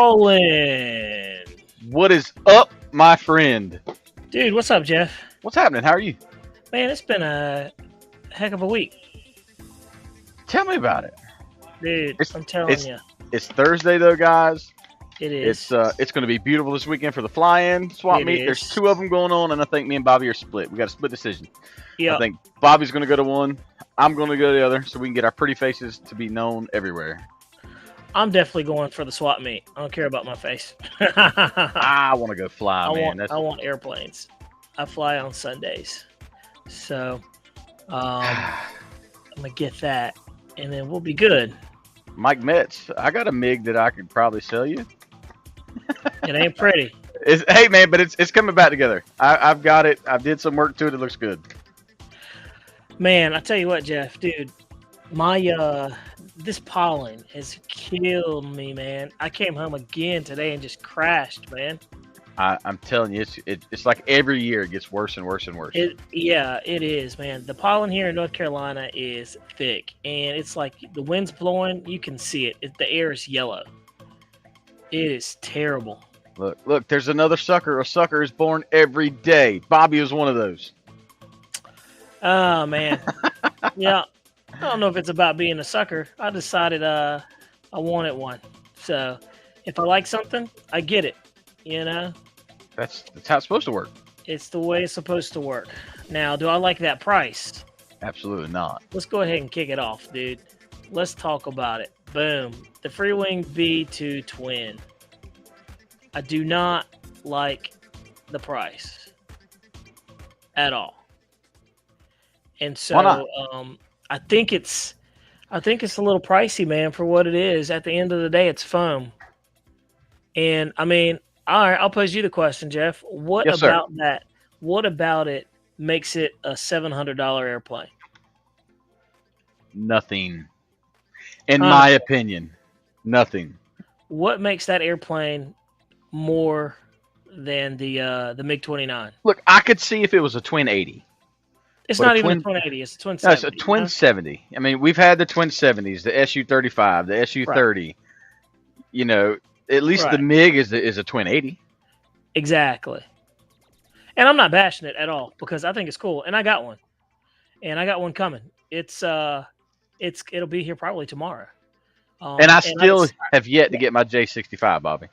Rolling. What is up, my friend? Dude, what's up, Jeff? What's happening? How are you? Man, it's been a heck of a week. Tell me about it. Dude, I'm telling it's you. it's Thursday though, guys. It is. It's going to be beautiful this weekend for the fly-in swap It meet. is. There's two of them going on, and I think me and Bobby are split. We got a split decision. Yeah. I think Bobby's going to go to one. I'm going to go to the other, so we can get our pretty faces to be known everywhere. I'm definitely going for the swap meet. I don't care about my face. I want to go fly, man. I want airplanes. I fly on Sundays. So I'm going to get that, and then we'll be good. Mike Metz, I got a MiG that I could probably sell you. It ain't pretty. Hey, man, but it's coming back together. I've got it. I did some work to it. It looks good. Man, I tell you what, Jeff, dude, my this pollen has killed me, man. I came home again today and just crashed, man. I'm telling you, it's like every year it gets worse and worse and worse. It is, man. The pollen here in North Carolina is thick, and it's like the wind's blowing. You can see it. The air is yellow. It is terrible. Look, there's another sucker. A sucker is born every day. Bobby is one of those. Oh, man. Yeah. I don't know if it's about being a sucker. I decided I wanted one. So if I like something, I get it. You know? That's how it's supposed to work. It's the way it's supposed to work. Now, do I like that price? Absolutely not. Let's go ahead and kick it off, dude. Let's talk about it. Boom. The Freewing V2 Twin. I do not like the price at all. And so I think it's a little pricey, man, for what it is. At the end of the day, it's foam. And I mean, all right, I'll pose you the question, Jeff. What about that? What about it makes it a $700 airplane? Nothing. In my opinion, nothing. What makes that airplane more than the MiG-29? Look, I could see if it was a Twin 80. It's not even a Twin 80. It's a Twin 70. No, it's a Twin 70. I mean, we've had the Twin 70s, the Su-35, the Su-30. Right. You know, at least the MiG is a Twin 80. Exactly. And I'm not bashing it at all because I think it's cool. And I got one. And I got one coming. It'll be here probably tomorrow. And I still have yet to get my J65, Bobby.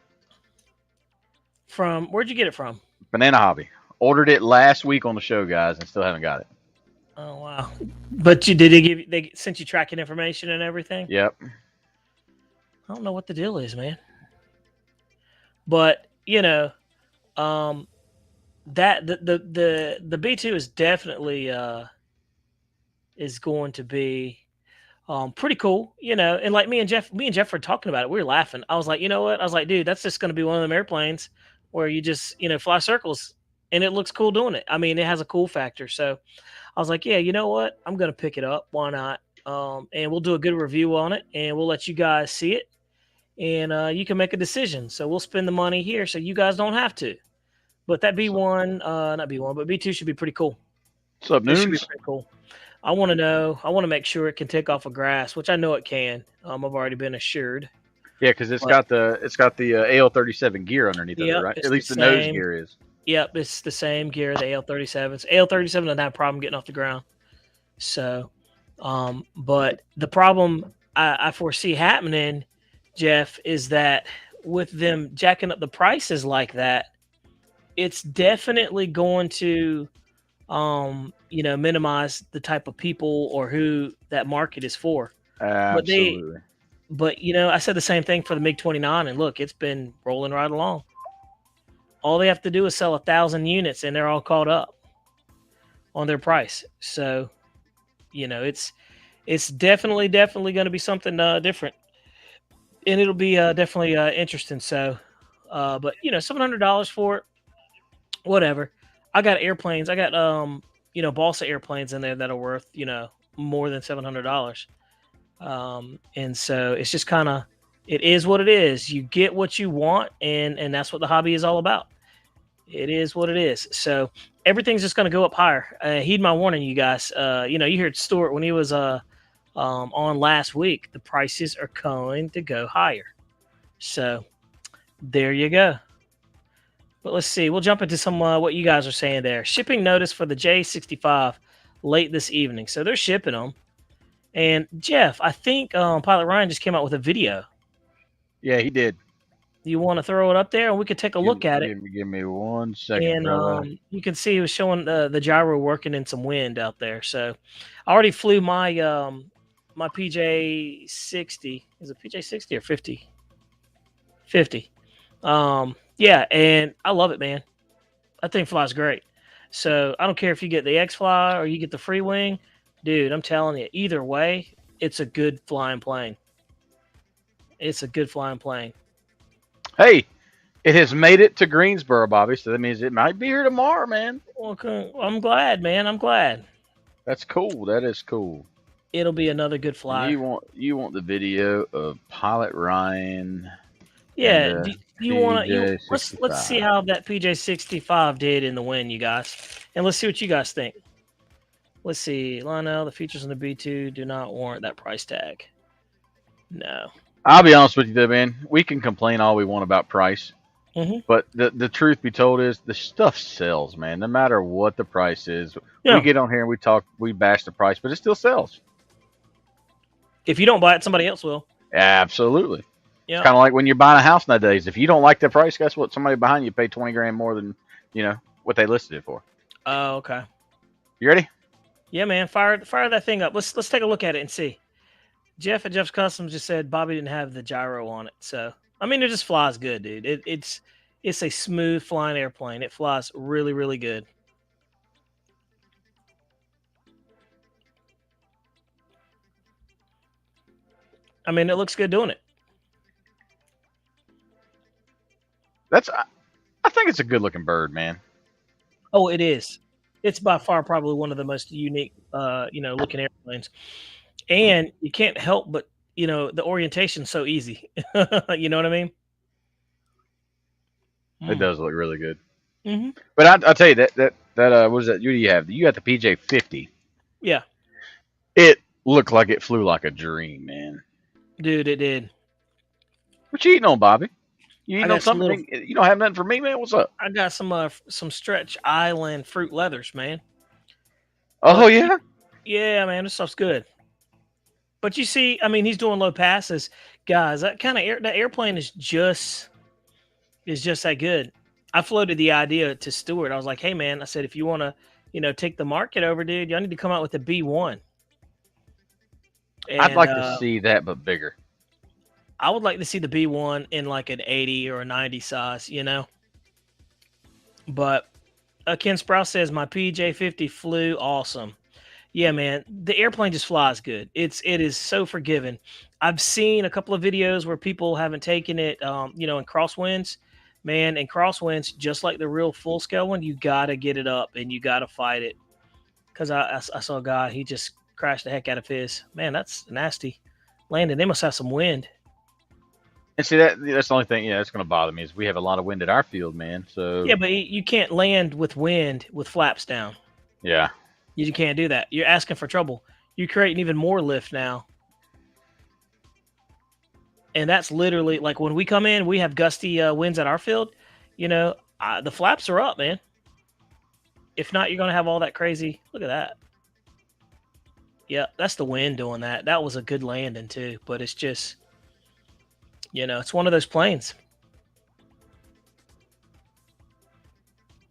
Where'd you get it from? Banana Hobby. Ordered it last week on the show, guys, and still haven't got it. Oh wow! But they sent you tracking information and everything? Yep. I don't know what the deal is, man. But you know, that the B2 is definitely is going to be pretty cool, you know. And like me and Jeff were talking about it. We were laughing. I was like, you know what? I was like, dude, that's just going to be one of them airplanes where you just fly circles, and it looks cool doing it. I mean, it has a cool factor. So I was like, yeah, you know what? I'm going to pick it up. Why not? And we'll do a good review on it, and we'll let you guys see it, and you can make a decision. So we'll spend the money here so you guys don't have to. But that B1, not B1, but B2 should be pretty cool. What's up, Noons? Should be pretty cool. I want to make sure it can take off of grass, which I know it can. I've already been assured. Yeah, because it's got the AL37 gear underneath of it, right? At least the nose gear is. Yep, it's the same gear, the AL37s. AL37 doesn't have a problem getting off the ground. So, but the problem I foresee happening, Jeff, is that with them jacking up the prices like that, it's definitely going to, minimize the type of people or who that market is for. Absolutely. But I said the same thing for the MiG-29, and look, it's been rolling right along. All they have to do is sell 1,000 units, and they're all caught up on their price. So, it's definitely going to be something different, and it'll be definitely interesting. So, but $700 for it, whatever. I got airplanes. I got balsa airplanes in there that are worth more than $700. And so it's just kind of, it is what it is. You get what you want, and that's what the hobby is all about. It is what it is. So everything's just going to go up higher. Heed my warning, you guys. You heard Stuart when he was on last week. The prices are going to go higher. So There you go. But let's see. We'll jump into some what you guys are saying there. Shipping notice for the J65 late this evening. So they're shipping them. And Jeff, I think Pilot Ryan just came out with a video. Yeah, he did. You want to throw it up there, and we could take a look at it. Give me 1 second, And brother. you can see he was showing the gyro working in some wind out there. So I already flew my my PJ60. Is it PJ60 or 50? 50. Yeah, and I love it, man. That thing flies great. So I don't care if you get the X Fly or you get the free wing, dude. I'm telling you, either way, it's a good flying plane. It's a good flying plane. Hey, it has made it to Greensboro, Bobby. So that means it might be here tomorrow, man. Well, I'm glad, man. I'm glad. That's cool. That is cool. It'll be another good fly. You want the video of Pilot Ryan? Yeah. Do you want to? Let's see how that PJ65 did in the wind, you guys, and let's see what you guys think. Let's see, Lionel. The features on the B2 do not warrant that price tag. No. I'll be honest with you, though, man. We can complain all we want about price, but the truth be told is the stuff sells, man. No matter what the price is, we get on here and we bash the price, but it still sells. If you don't buy it, somebody else will. Absolutely. Yeah. It's kind of like when you're buying a house nowadays. If you don't like the price, guess what? Somebody behind you paid $20,000 more than what they listed it for. Oh, okay. You ready? Yeah, man. Fire that thing up. Let's take a look at it and see. Jeff at Jeff's Customs just said Bobby didn't have the gyro on it. So I mean, it just flies good, dude. It's a smooth flying airplane. It flies really, really good. I mean, it looks good doing it. I think it's a good looking bird, man. Oh, it is. It's by far probably one of the most unique, looking airplanes. And you can't help but, the orientation's so easy. You know what I mean? It does look really good. Mm-hmm. But I'll tell you that what is that? What do you have? You got the PJ50. Yeah. It looked like it flew like a dream, man. Dude, it did. What you eating on, Bobby? You eating on something? You don't have nothing for me, man? What's up? I got some Stretch Island fruit leathers, man. Oh, yeah? Yeah, man, this stuff's good. But you see, I mean, he's doing low passes. Guys, that kind of that airplane is just that good. I floated the idea to Stuart. I was like, hey, man, I said, if you want to, take the market over, dude, y'all need to come out with a B1. And, I'd like to see that, but bigger. I would like to see the B1 in like an 80 or a 90 size, But Ken Sprouse says, my PJ50 flew awesome. Yeah, man, the airplane just flies good. It is so forgiving. I've seen a couple of videos where people haven't taken it, in crosswinds. Man, in crosswinds, just like the real full-scale one, you got to get it up and you got to fight it. Because I saw a guy, he just crashed the heck out of his. Man, that's nasty. Landon, they must have some wind. And see, that's the only thing, that's going to bother me is we have a lot of wind at our field, man. So yeah, but you can't land with wind with flaps down. Yeah. You can't do that. You're asking for trouble. You're creating even more lift now. And that's literally like when we come in, we have gusty winds at our field. The flaps are up, man. If not, you're going to have all that crazy. Look at that. Yeah, that's the wind doing that. That was a good landing too, but it's just, it's one of those planes.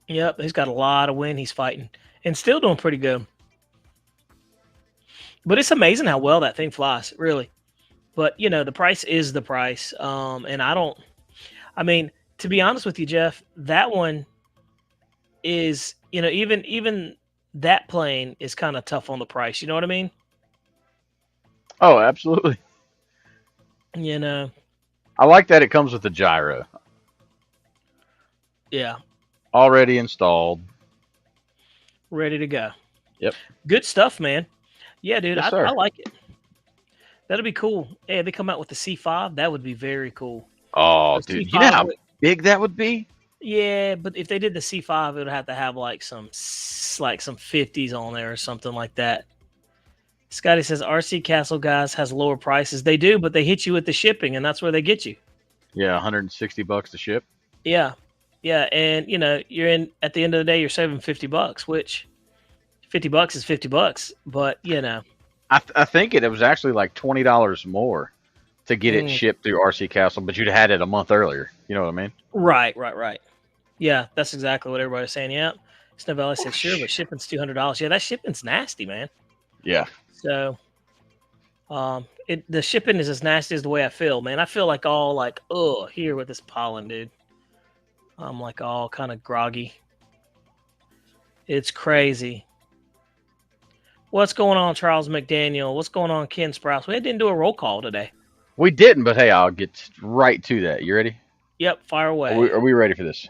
Yep, he's got a lot of wind he's fighting and still doing pretty good. But it's amazing how well that thing flies, really. But, the price is the price. And to be honest with you, Jeff, that one is, even that plane is kind of tough on the price. You know what I mean? Oh, absolutely. I like that it comes with the gyro. Yeah. Already installed. Ready to go. Yep. Good stuff, man. Yeah, dude, Yes, I like it. That'd be cool. Hey, if they come out with the C5, that would be very cool. Oh, dude, C5 you know how big that would be? Yeah, but if they did the C5, it would have to have like some 50s on there or something like that. Scotty says RC Castle guys has lower prices. They do, but they hit you with the shipping, and that's where they get you. Yeah, $160 to ship. Yeah, yeah, and you're in at the end of the day, you're saving $50, which $50 is $50, but I think it was actually like $20 more to get it shipped through RC Castle, but you'd had it a month earlier. You know what I mean? Right. Yeah, that's exactly what everybody's saying. Yeah, Snow Valley said sure, but shipping's $200. Yeah, that shipping's nasty, man. Yeah. So, the shipping is as nasty as the way I feel, man. I feel like all like, here with this pollen, dude. I'm like all kind of groggy. It's crazy. What's going on, Charles McDaniel? What's going on, Ken Sprouse? We didn't do a roll call today. We didn't, but hey, I'll get right to that. You ready? Yep, fire away. Are we ready for this?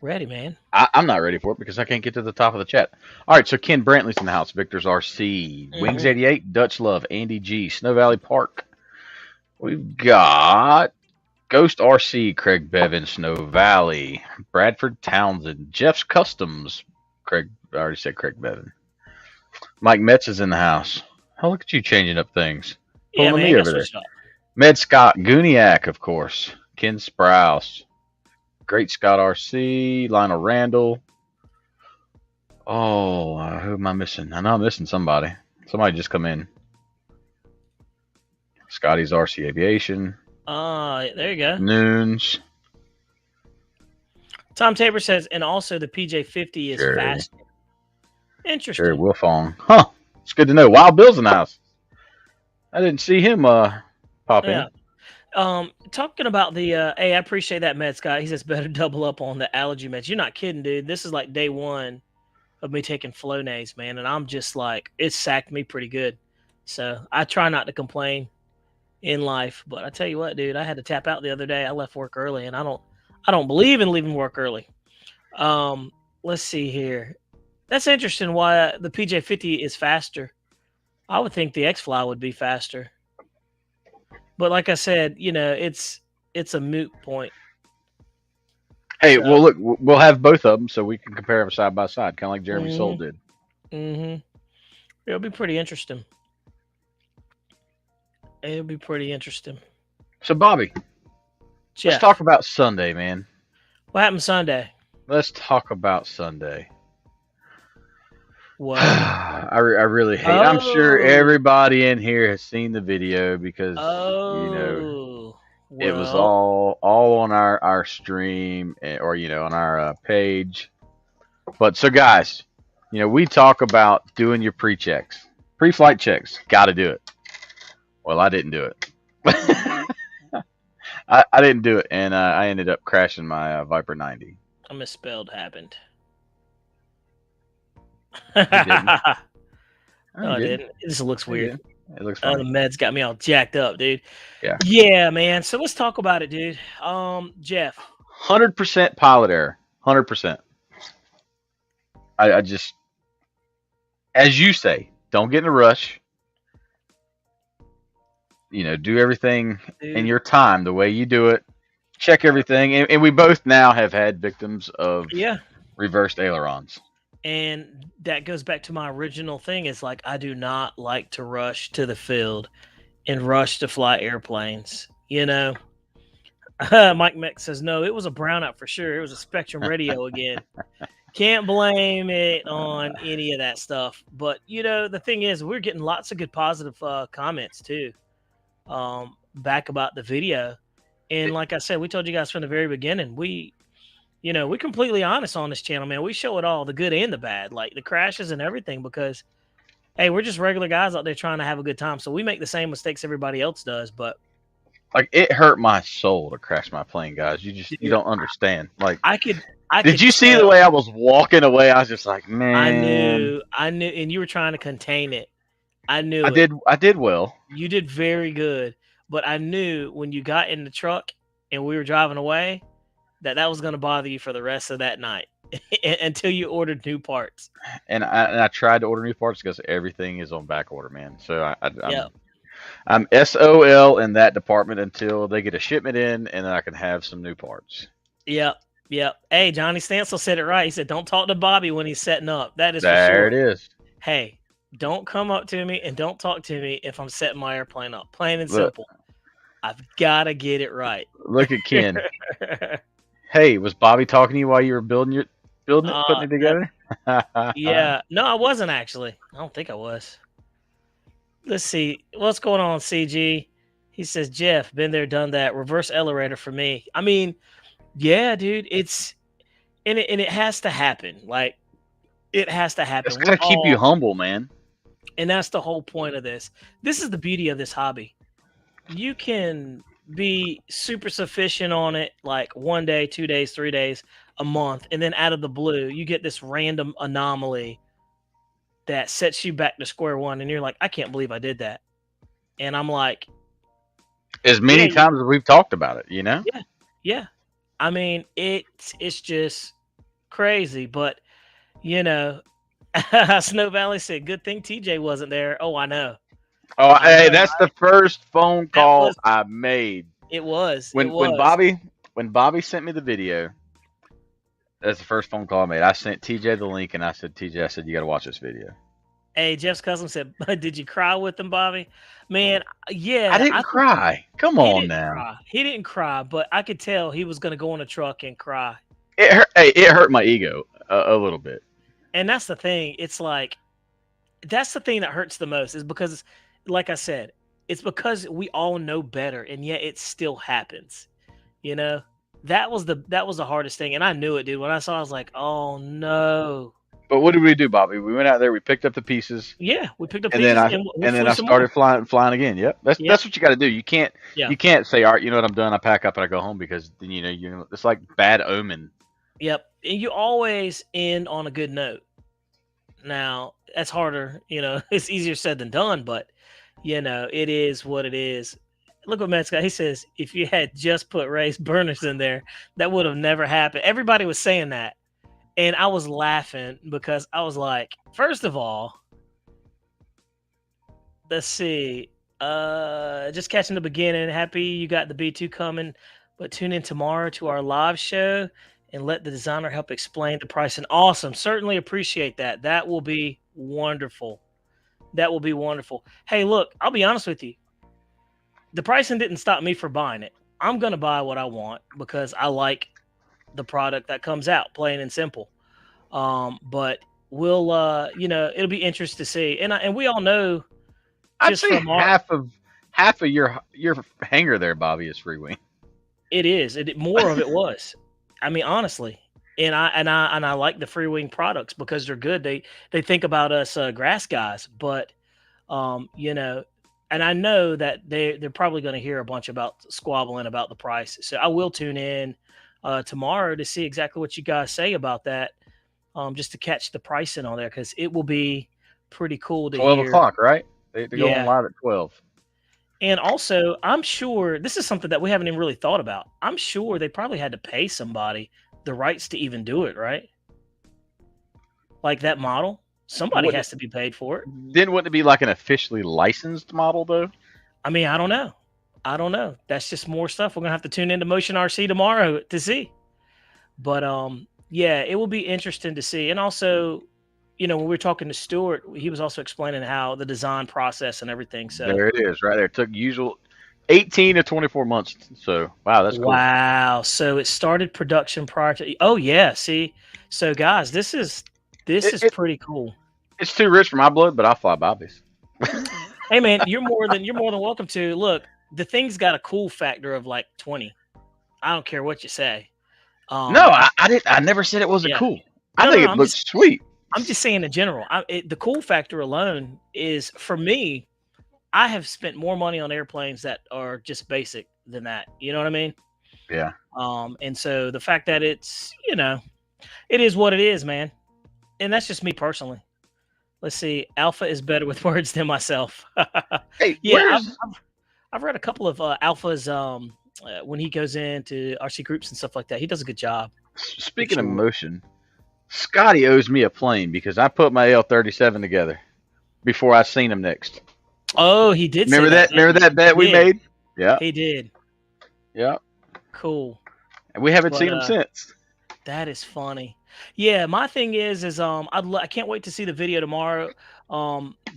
Ready, man. I'm not ready for it because I can't get to the top of the chat. All right, so Ken Brantley's in the house. Victor's RC. Wings 88. Dutch Love. Andy G. Snow Valley Park. We've got Ghost RC. Craig Bevan. Snow Valley. Bradford Townsend. Jeff's Customs. I already said Craig Bevan. Mike Metz is in the house. Oh, look at you changing up things. Yeah, man, me over there. Med Scott. Gooniac, of course. Ken Sprouse. Great Scott RC, Lionel Randall. Oh, who am I missing? I know I'm missing somebody. Somebody just come in. Scotty's RC Aviation. There you go. Noons. Tom Tabor says, and also the PJ50 is faster. Interesting. Jerry Wilfong. Huh. It's good to know. Wild Bill's in the house. I didn't see him pop in. Talking about the hey, I appreciate that, Med Scott. He says better double up on the allergy meds. You're not kidding, dude. This is like day one of me taking Flonase, man, and I'm just like, it sacked me pretty good. So I try not to complain in life, but I tell you what, dude, I had to tap out the other day. I left work early, and I don't believe in leaving work early. Let's see here. That's interesting. Why the PJ50 is faster? I would think the X-Fly would be faster. But like I said, it's a moot point. Hey, well, look, we'll have both of them so we can compare them side by side, kind of like Jeremy Soule did. It'll be pretty interesting. So, Bobby, Jeff, let's talk about Sunday, man. What happened Sunday? Let's talk about Sunday. What? I really hate. I'm sure everybody in here has seen the video because it was all on our stream or on our page. But so guys, we talk about doing your pre-flight checks. Got to do it. Well, I didn't do it. I didn't do it, and I ended up crashing my Viper 90. A misspelled happened. No, it didn't. It just looks weird. It looks funny. The meds got me all jacked up, dude. Yeah, man. So let's talk about it, dude. Jeff. 100% pilot error. 100%. I just, as you say, don't get in a rush. Do everything in your time the way you do it. Check everything, and we both now have had victims of reversed ailerons. And that goes back to my original thing is like, I do not like to rush to the field and rush to fly airplanes. Mike Meck says, no, it was a brownout for sure. It was a Spectrum radio again. Can't blame it on any of that stuff. But, the thing is, we're getting lots of good positive comments too back about the video. And like I said, we told you guys from the very beginning, we're completely honest on this channel, man. We show it all, the good and the bad, like the crashes and everything, because, hey, we're just regular guys out there trying to have a good time. So we make the same mistakes everybody else does, but like it hurt my soul to crash my plane, guys. You don't understand. Like did you see the way I was walking away? I was just like, man. I knew, and you were trying to contain it. I knew. I did well. You did very good, but I knew when you got in the truck and we were driving away, that was going to bother you for the rest of that night until you ordered new parts. And I tried to order new parts because everything is on back order, man. So I'm SOL in that department until they get a shipment in, and then I can have some new parts. Yep. Hey, Johnny Stansel said it right. He said, "Don't talk to Bobby when he's setting up." That is there. For sure. It is. Hey, don't come up to me and don't talk to me if I'm setting my airplane up. Plain and simple. I've got to get it right. Look at Ken. Hey, was Bobby talking to you while you were building it, putting it together? Yeah. No, I wasn't actually. I don't think I was. Let's see. What's going on, CG? He says, Jeff, been there, done that. Reverse elevator for me. I mean, yeah, dude. It's and it has to happen. Like, it has to happen. It's got to keep you humble, man. And that's the whole point of this. This is the beauty of this hobby. You can be super sufficient on it like 1 day, 2 days, 3 days, a month, and then out of the blue, you get this random anomaly that sets you back to square one, and you're like, I can't believe I did that. And I'm like, as many times as we've talked about it, you know? Yeah. I mean, it's just crazy, but you know, Snow Valley said, good thing TJ wasn't there. Oh, I know. Oh, hey, that's the first phone call I made. It was. When Bobby sent me the video, that's the first phone call I made. I sent TJ the link, and I said, TJ, you got to watch this video. Hey, Jeff's cousin said, did you cry with him, Bobby? Man, yeah. I didn't cry. Come on now. He didn't cry, but I could tell he was going to go in a truck and cry. It hurt my ego a little bit. And that's the thing. It's like, that's the thing that hurts the most is because, like I said, it's because we all know better, and yet it still happens. You know, that was the hardest thing, and I knew it, dude. When I saw it, I was like, oh no. But what did we do, Bobby? We went out there, we picked up the pieces. Yeah, we picked up and pieces, then I started flying again. Yep, that's what you got to do. You can't say, all right, you know what, I'm done. I pack up and I go home, because you know it's like bad omen. Yep, and you always end on a good note. Now that's harder, you know. It's easier said than done, but you know it is what it is. Look what Matt's got. He says, if you had just put raised burners in there, that would have never happened. Everybody was saying that. And I was laughing because I was like, first of all, let's see. Just catching the beginning. Happy you got the B2 coming, but tune in tomorrow to our live show and let the designer help explain the pricing. Awesome. Certainly appreciate that. That will be wonderful. That will be wonderful. Hey, look, I'll be honest with you. The pricing didn't stop me from buying it. I'm going to buy what I want because I like the product that comes out, plain and simple. But we'll, it'll be interesting to see. And we all know, I'd say half of your hanger there, Bobby, is free wing. It is. More of it was. I mean, honestly, and I like the free wing products because they're good. They think about us grass guys, but and I know that they're probably going to hear a bunch about squabbling about the price. So I will tune in tomorrow to see exactly what you guys say about that, just to catch the pricing on there, because it will be pretty cool to 12 hear. 12 o'clock, right? They go on live at 12. And also, I'm sure this is something that we haven't even really thought about. I'm sure they probably had to pay somebody the rights to even do it, right? Like that model. Somebody has to be paid for it. Then wouldn't it be like an officially licensed model, though? I mean, I don't know. That's just more stuff. We're going to have to tune into Motion RC tomorrow to see. But, yeah, it will be interesting to see. And also, when we were talking to Stuart, he was also explaining how the design process and everything. So there it is, right there. It took usual 18 to 24 months. So, wow, that's cool. Wow. So it started production prior to. Oh, yeah. See, so guys, this is pretty cool. It's too rich for my blood, but I'll fly Bobby's. Hey man, you're more than welcome to. Look, the thing's got a cool factor of like 20. I don't care what you say. No, I never said it wasn't cool. I think it looks sweet. I'm just saying in general. The cool factor alone is, for me, I have spent more money on airplanes that are just basic than that. You know what I mean? Yeah. And so the fact that it's, it is what it is, man. And that's just me personally. Let's see. Alpha is better with words than myself. Hey, yeah, I've read a couple of Alpha's when he goes into RC groups and stuff like that. He does a good job. Speaking of motion, Scotty owes me a plane because I put my L37 together before I seen him next. Oh, he did. Remember that? Remember that bet we made? Yeah, he did. Yeah. Cool. And we haven't seen him since. That is funny. Yeah, my thing is I can't wait to see the video tomorrow,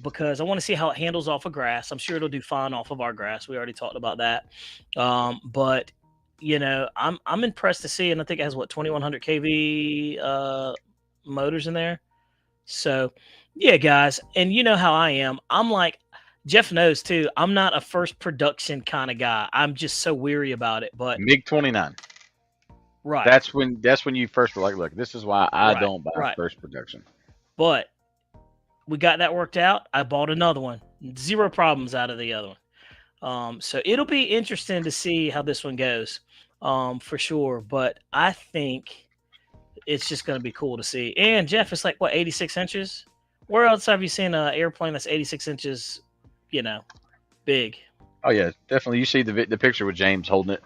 because I want to see how it handles off of grass. I'm sure it'll do fine off of our grass. We already talked about that. But I'm impressed to see, and I think it has what 2100 kV motors in there. So, yeah, guys, and you know how I am. I'm like Jeff knows too. I'm not a first production kind of guy. I'm just so weary about it. But MiG-29. right, That's when you first were like, look, this is why I right, don't buy right. first production. But we got that worked out. I bought another one. Zero problems out of the other one. So it'll be interesting to see how this one goes, for sure. But I think it's just going to be cool to see. And Jeff, it's like what 86 inches. Where else have you seen an airplane that's 86 inches? Big. Oh yeah, definitely. You see the picture with James holding it.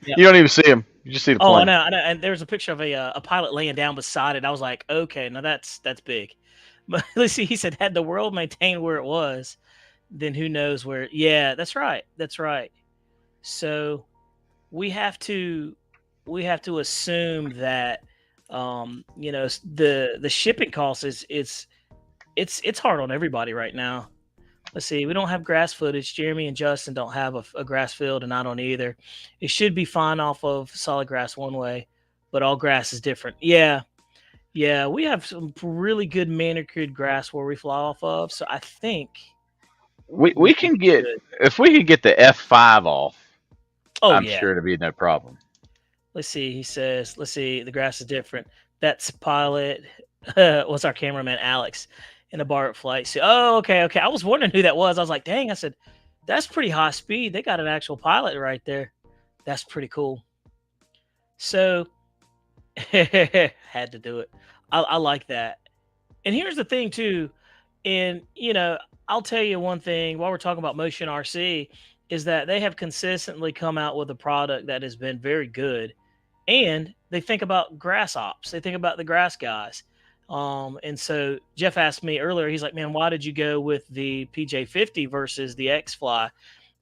You don't even see him. You just see the plane. I know. And there's a picture of a pilot laying down beside it. I was like, okay, now that's big. But let's see. He said, had the world maintained where it was, then who knows where? Yeah, that's right. That's right. So we have to assume that the shipping cost is it's hard on everybody right now. Let's see. We don't have grass footage. Jeremy and Justin don't have a grass field, and I don't either. It should be fine off of solid grass one way, but all grass is different. Yeah. Yeah, we have some really good manicured grass where we fly off of. So I think we can get good. If we could get the F5 off. Oh, I'm yeah. sure it'd be no problem. Let's see. He says, let's see. The grass is different. That's pilot. What's our cameraman, Alex, in a bar at flight. So, oh, okay. I was wondering who that was. I was like, dang. I said, that's pretty high speed. They got an actual pilot right there. That's pretty cool. So, had to do it. I like that. And here's the thing, too. And, I'll tell you one thing while we're talking about Motion RC is that they have consistently come out with a product that has been very good. And they think about grass ops. They think about the grass guys. And so Jeff asked me earlier, he's like, man, why did you go with the PJ50 versus the X-Fly?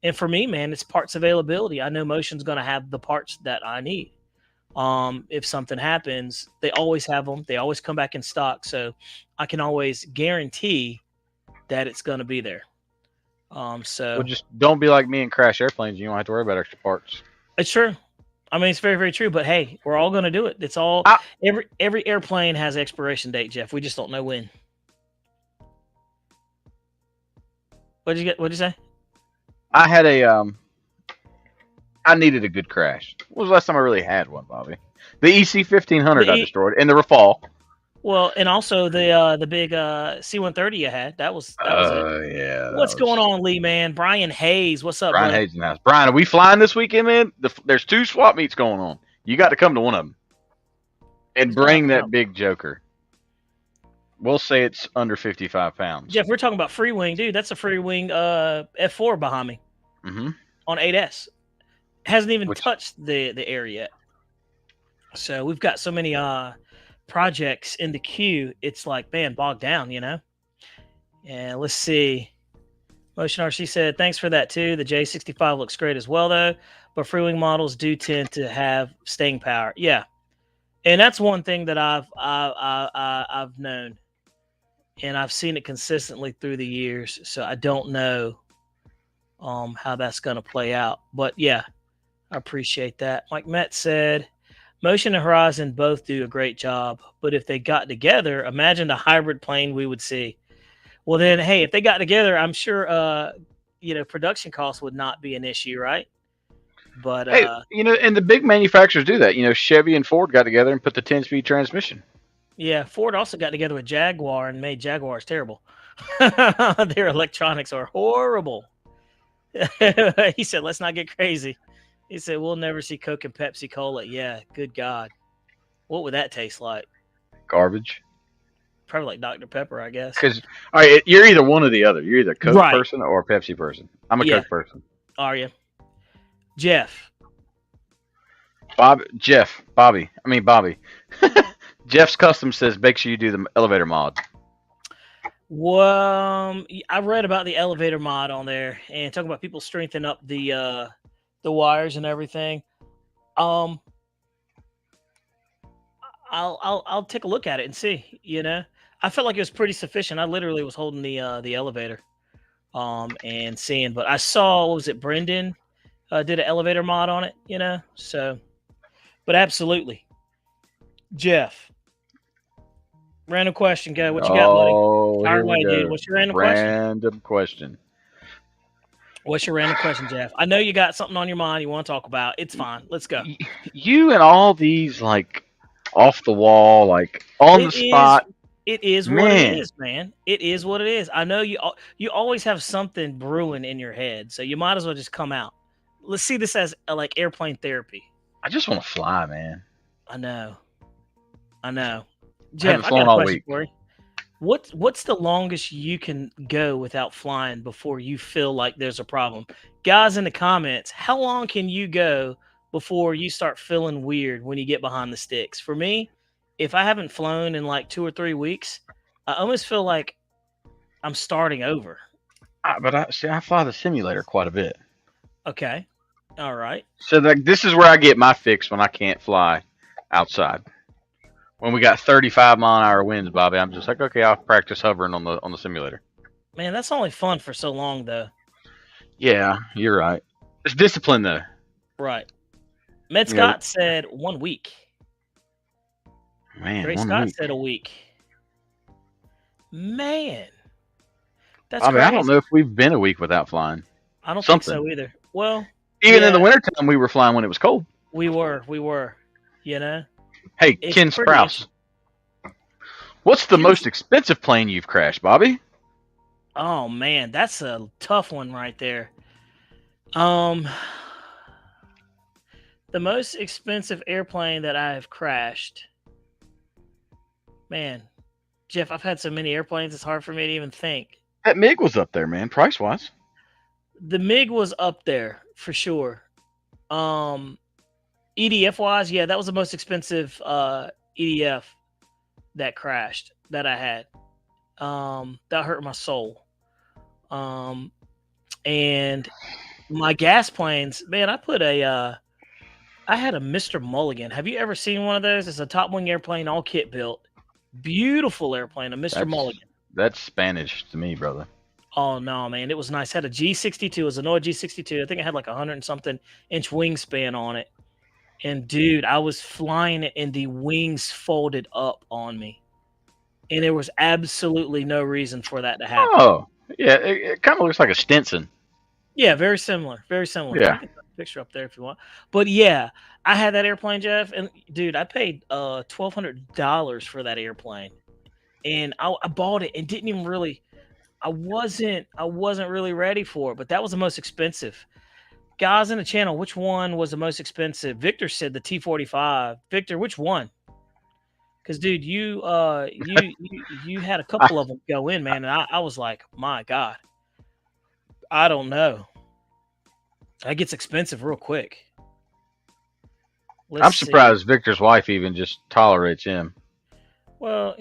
And for me, man, it's parts availability. I know Motion's going to have the parts that I need. If something happens, they always have them. They always come back in stock. So I can always guarantee that it's going to be there. So just don't be like me and crash airplanes. You don't have to worry about extra parts. It's true. I mean, it's very, very true. But hey, we're all going to do it. It's all every airplane has an expiration date, Jeff. We just don't know when. What'd you say? I had I needed a good crash. When was the last time I really had one, Bobby? The EC-1500 I destroyed in the Rafale. Well, and also the big C-130 you had. That was it. Yeah. What's going on, Lee, man? Brian Hayes, what's up, Brian bud? Hayes in the house. Brian, are we flying this weekend, man? There's 2 swap meets going on. You got to come to one of them. And bring that big joker. We'll say it's under 55 pounds. Jeff, we're talking about free wing, dude. That's a free wing F4 behind me. Mm-hmm. On 8S. Hasn't even touched the air yet. So we've got so many projects in the queue. It's like, man, bogged down, And let's see. Motion RC said, thanks for that too. The J65 looks great as well, though. But free wing models do tend to have staying power. Yeah. And that's one thing that I've known. And I've seen it consistently through the years. So I don't know how that's going to play out. But yeah, I appreciate that. Mike Metz said, Motion and Horizon both do a great job. But if they got together, imagine the hybrid plane we would see. Well, then, hey, if they got together, I'm sure, production costs would not be an issue, right? But hey, and the big manufacturers do that. Chevy and Ford got together and put the 10-speed transmission. Yeah, Ford also got together with Jaguar and made Jaguars terrible. Their electronics are horrible. He said, let's not get crazy. He said, we'll never see Coke and Pepsi Cola. Yeah, good God. What would that taste like? Garbage. Probably like Dr. Pepper, I guess. Because, all right, you're either one or the other. You're either a Coke person or a Pepsi person. I'm a Coke person. Are you? Jeff. Bobby. Jeff's Custom says, make sure you do the elevator mod. Well, I read about the elevator mod on there and talking about people strengthening up the wires and everything. I'm I'll take a look at it and see. I felt like it was pretty sufficient. I literally was holding the elevator, and seeing. But I saw, what was it, Brendan did an elevator mod on it. So, but absolutely, Jeff. Random question, go. What you got, buddy? Fire Here we away, go. dude. What's your random question? Random question. What's your random question, Jeff? I know you got something on your mind you want to talk about. It's fine. Let's go. You and all these like off the wall, like on the spot. It is what it is, man. It is what it is. I know you always have something brewing in your head, so you might as well just come out. Let's see this as like airplane therapy. I just want to fly, man. I know. Jeff, I got a question for you. What's the longest you can go without flying before you feel like there's a problem? Guys in the comments, how long can you go before you start feeling weird when you get behind the sticks? For me, if I haven't flown in like 2 or 3 weeks, I almost feel like I'm starting over. But I fly the simulator quite a bit. Okay. All right. So this is where I get my fix when I can't fly outside. When we got 35-mile-an-hour winds, Bobby, I'm just like, okay, I'll practice hovering on the simulator. Man, that's only fun for so long, though. Yeah, you're right. It's discipline, though. Right. Med Scott said 1 week. Man, Gray Scott said a week. Man, that's crazy. I don't know if we've been a week without flying. I don't think so either. Well, even in the wintertime, we were flying when it was cold. We were. Hey, Ken Sprouse, what's the most expensive plane you've crashed, Bobby? Oh man, that's a tough one right there. The most expensive airplane that I have crashed. Man, Jeff, I've had so many airplanes, it's hard for me to even think. That MiG was up there, man, price-wise. The MiG was up there, for sure. EDF-wise, yeah, that was the most expensive EDF that crashed that I had. That hurt my soul. And my gas planes, man, I had a Mr. Mulligan. Have you ever seen one of those? It's a top wing airplane, all kit built. Beautiful airplane, a Mr. Mulligan. That's Spanish to me, brother. Oh no, man, it was nice. Had a G62, it was a Noah G62. I think it had like 100 and something inch wingspan on it. And dude, I was flying it and the wings folded up on me. And there was absolutely no reason for that to happen. Oh, yeah, it kind of looks like a Stinson. Yeah, very similar. Very similar. Yeah. I can put a picture up there if you want. But yeah, I had that airplane, Jeff, and dude, I paid $1,200 for that airplane. And I bought it and didn't even really I wasn't really ready for it, but that was the most expensive. Guys in the channel, which one was the most expensive? Victor said the T-45. Victor, which one? Because dude, you had a couple of them go in, man, and I was like, my God, I don't know. That gets expensive real quick. I'm surprised Victor's wife even just tolerates him. Well,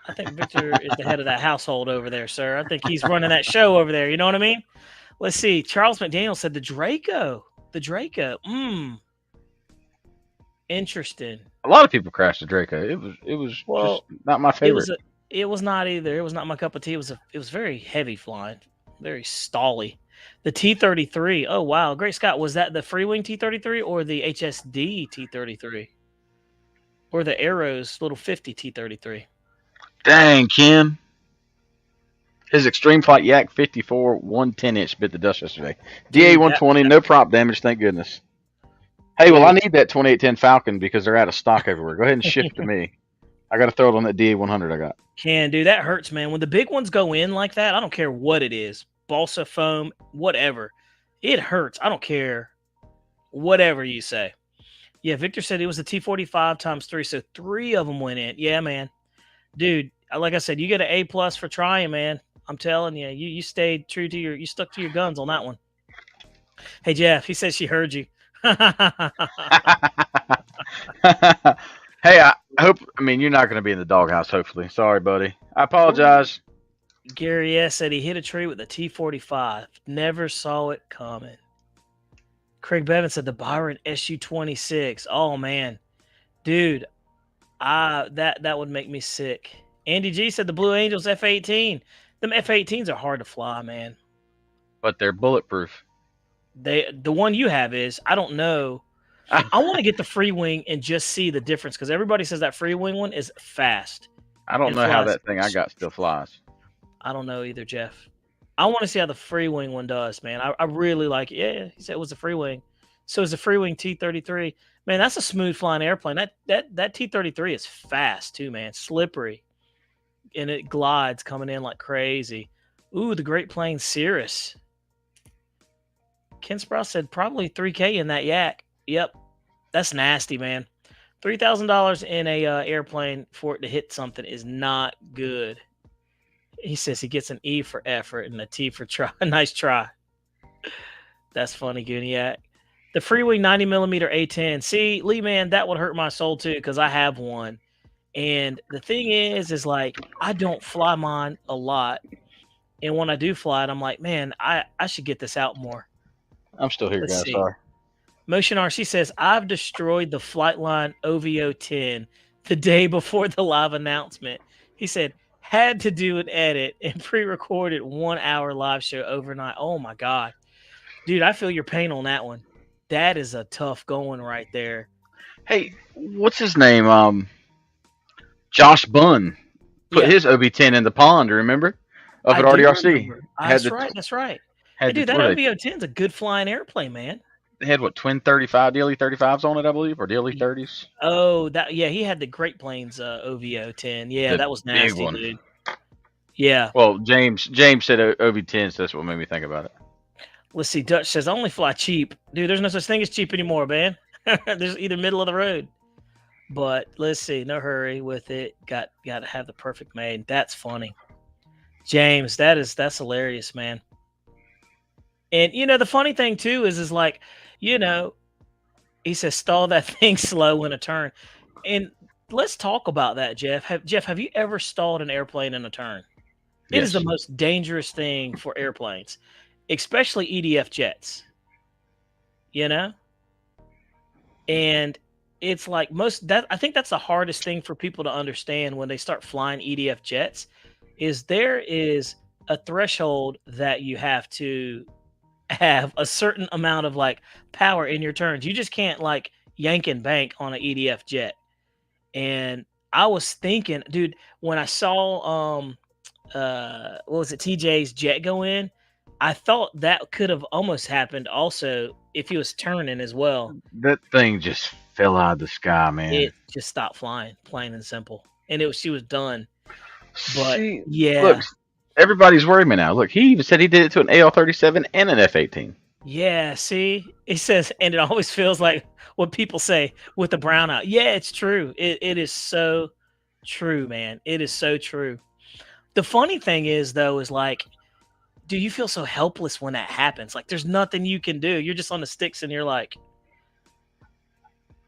I think Victor is the head of that household over there, sir. I think he's running that show over there. You know what I mean? Let's see. Charles McDaniel said the Draco. Interesting. A lot of people crashed the Draco. It was just not my favorite. It was not either. It was not my cup of tea. It was very heavy flying, very stally. The T-33. Oh wow, Great Scott. Was that the Freewing T-33 or the HSD T-33? Or the Arrows little 50 T-33? Dang, Ken. His Extreme Flight Yak 54 110-inch bit the dust yesterday. DA-120, no prop damage, thank goodness. Hey, well, I need that 2810 Falcon because they're out of stock everywhere. Go ahead and ship it to me. I got to throw it on that DA-100 I got. Can, dude. That hurts, man. When the big ones go in like that, I don't care what it is. Balsa foam, whatever. It hurts. I don't care whatever you say. Yeah, Victor said it was a T-45 times 3, so 3 of them went in. Yeah, man. Dude, like I said, you get an A+ for trying, man. I'm telling you, you stayed true to you stuck to your guns on that one. Hey, Jeff, he says she heard you. Hey, I mean, you're not going to be in the doghouse, hopefully. Sorry, buddy. I apologize. Gary S. said he hit a tree with a T-45. Never saw it coming. Craig Bevan said the Byron SU-26. Oh, man. Dude, That would make me sick. Andy G said the Blue Angels F-18. Them F-18s are hard to fly, man. But they're bulletproof. The one you have is, I don't know. I want to get the free wing and just see the difference, because everybody says that free wing one is fast. I don't know how that thing I got still flies. I don't know either, Jeff. I want to see how the free wing one does, man. I really like it. Yeah, he said it was a free wing. So it's a free wing T-33. Man, that's a smooth flying airplane. That T-33 is fast too, man. Slippery. And it glides coming in like crazy. Ooh, the Great Plains Cirrus. Ken Sprouse said probably $3K in that yak. Yep. That's nasty, man. $3,000 in a airplane for it to hit something is not good. He says he gets an E for effort and a T for try. Nice try. That's funny, Gooniac. The Freewing 90mm A10. See, Lee, man, that would hurt my soul too, because I have one. And the thing is like, I don't fly mine a lot. And when I do fly it, I'm like, man, I should get this out more. I'm still here, guys. Sorry. Motion RC says, I've destroyed the Flightline OVO 10 the day before the live announcement. He said, had to do an edit and pre-recorded 1 hour live show overnight. Oh my God. Dude, I feel your pain on that one. That is a tough going right there. Hey, what's his name? Josh Bunn put his OV10 in the pond, remember? Up at RDRC. That's right. Hey, dude, that OVO 10 is a good flying airplane, man. They had what, twin 35, daily 35s on it, I believe, or daily 30s. Oh, he had the Great Plains OVO 10. Yeah, that was nasty, dude. Yeah. Well, James said OV10, so that's what made me think about it. Let's see. Dutch says, I only fly cheap. Dude, there's no such thing as cheap anymore, man. There's either middle of the road. But let's see. No hurry with it. Got to have the perfect made. That's funny. James, that's hilarious, man. And, the funny thing, too, is like, he says, stall that thing slow in a turn. And let's talk about that, Jeff. Have you ever stalled an airplane in a turn? Yes. It is the most dangerous thing for airplanes, especially EDF jets. And it's like I think that's the hardest thing for people to understand when they start flying EDF jets, is there is a threshold that you have to have a certain amount of like power in your turns. You just can't like yank and bank on an EDF jet. And I was thinking, dude, when I saw what was it, TJ's jet go in, I thought that could have almost happened also if he was turning as well. That thing just fell out of the sky, man. It just stopped flying, plain and simple. And she was done. But look, everybody's worried me now. Look, he even said he did it to an AL-37 and an F-18. Yeah, see? He says, and it always feels like what people say with the brownout. Yeah, it's true. It is so true, man. It is so true. The funny thing is, though, is like, do you feel so helpless when that happens? Like, there's nothing you can do. You're just on the sticks, and you're like,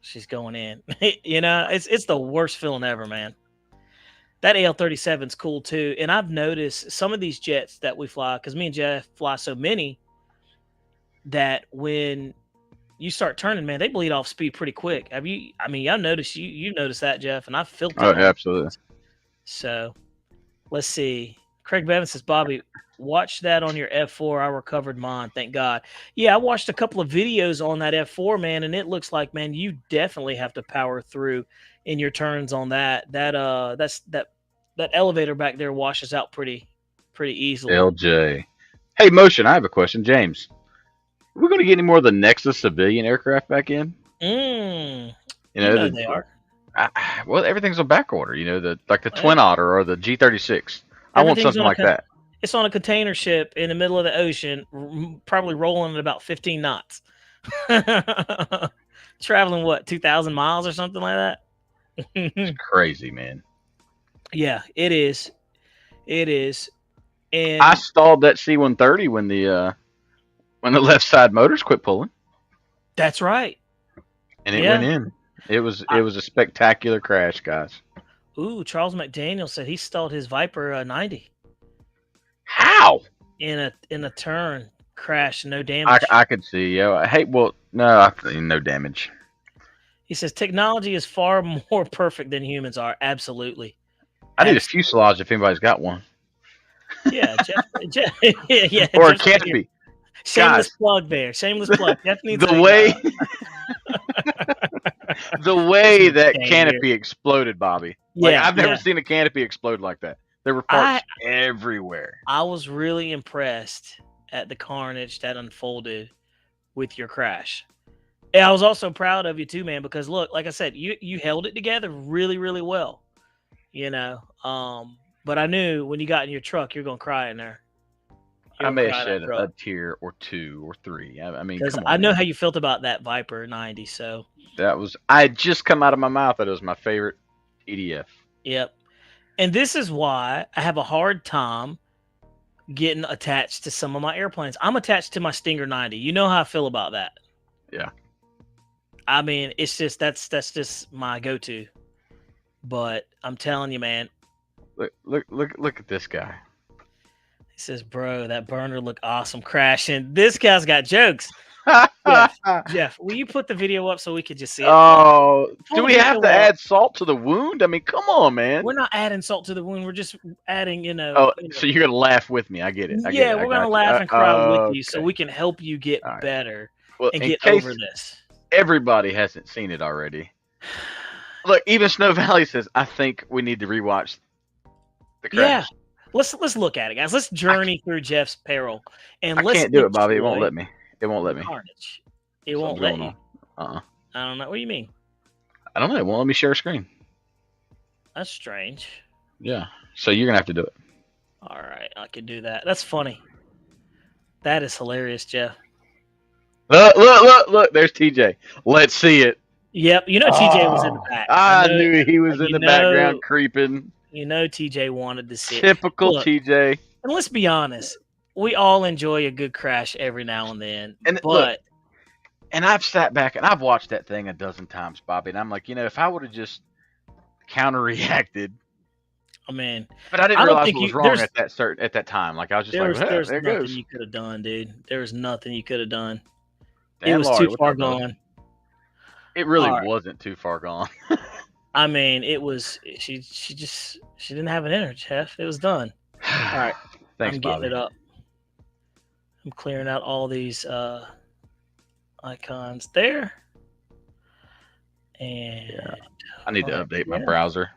she's going in. It's the worst feeling ever, man. That AL-37 is cool, too. And I've noticed some of these jets that we fly, because me and Jeff fly so many, that when you start turning, man, they bleed off speed pretty quick. I've noticed you noticed that, Jeff, and I've felt it. Oh, absolutely. So let's see. Craig Bevan says, Bobby, watch that on your F4. I recovered mine, thank God. Yeah, I watched a couple of videos on that F4, man, and it looks like, man, you definitely have to power through in your turns on that. That elevator back there washes out pretty easily. LJ. Hey, Motion, I have a question. James, are we going to get any more of the Nexus civilian aircraft back in? They are. Well, everything's on back order. The Twin Otter or the G36. I want something like that. It's on a container ship in the middle of the ocean, probably rolling at about 15 knots. Traveling, 2,000 miles or something like that? It's crazy, man. Yeah, it is. It is. And I stalled that C-130 when the left side motors quit pulling. That's right. And it went in. It was a spectacular crash, guys. Ooh, Charles McDaniel said he stalled his Viper 90. How? In a turn crash, no damage. I could see. Hey, well, no, no damage. He says technology is far more perfect than humans are. Absolutely. I need a fuselage if anybody's got one. Yeah, Jeff yeah, or a canopy. Shameless plug there. Shameless plug. Jeff needs the way that canopy exploded, Bobby. Like I've never seen a canopy explode like that. There were parts everywhere. I was really impressed at the carnage that unfolded with your crash. And I was also proud of you too, man, because look, like I said, you held it together really, really well. You know, but I knew when you got in your truck, you're gonna cry in there. I may have shed a tear or two or three. I mean, because I know how you felt about that Viper 90. So that was I had just come out of my mouth that it was my favorite EDF. Yep, and this is why I have a hard time getting attached to some of my airplanes. I'm attached to my Stinger 90. You know how I feel about that. Yeah. I mean, it's just that's just my go-to. But I'm telling you, man. Look at this guy. He says, "Bro, that burner looked awesome crashing." This guy's got jokes. Jeff, will you put the video up so we could just see it? Oh, do we have to add salt to the wound? I mean, come on, man. We're not adding salt to the wound. We're just adding, Oh, so you're gonna laugh with me? I get it. We're gonna laugh and cry with you, so we can help you get better and get over this. Everybody hasn't seen it already. Look, even Snow Valley says, "I think we need to rewatch the crash." Yeah, let's look at it, guys. Let's journey through Jeff's peril, and I can't do it, Bobby. It won't let me. It won't let me. Carnage. It won't let you. I don't know. What do you mean? I don't know. It won't let me share a screen. That's strange. Yeah. So you're gonna have to do it. All right, I can do that. That's funny. That is hilarious, Jeff. Look! There's TJ. Let's see it. Yep, you know TJ was in the back. I knew he was in the background creeping. You know TJ wanted to see. Typical TJ. And let's be honest, we all enjoy a good crash every now and then. And I've sat back and I've watched that thing a dozen times, Bobby, and I'm like, if I would have just counter-reacted. I mean, but I didn't realize what was wrong at that time. Like I was just there's there nothing goes. You could have done, dude. There was nothing you could have done. Damn, it was Laurie, too far gone. It really wasn't too far gone. I mean, it was. She didn't have it in her, Jeff. It was done. All right, thanks, I'm Bobby. getting it up. I'm clearing out all these icons there, and I need to update my browser.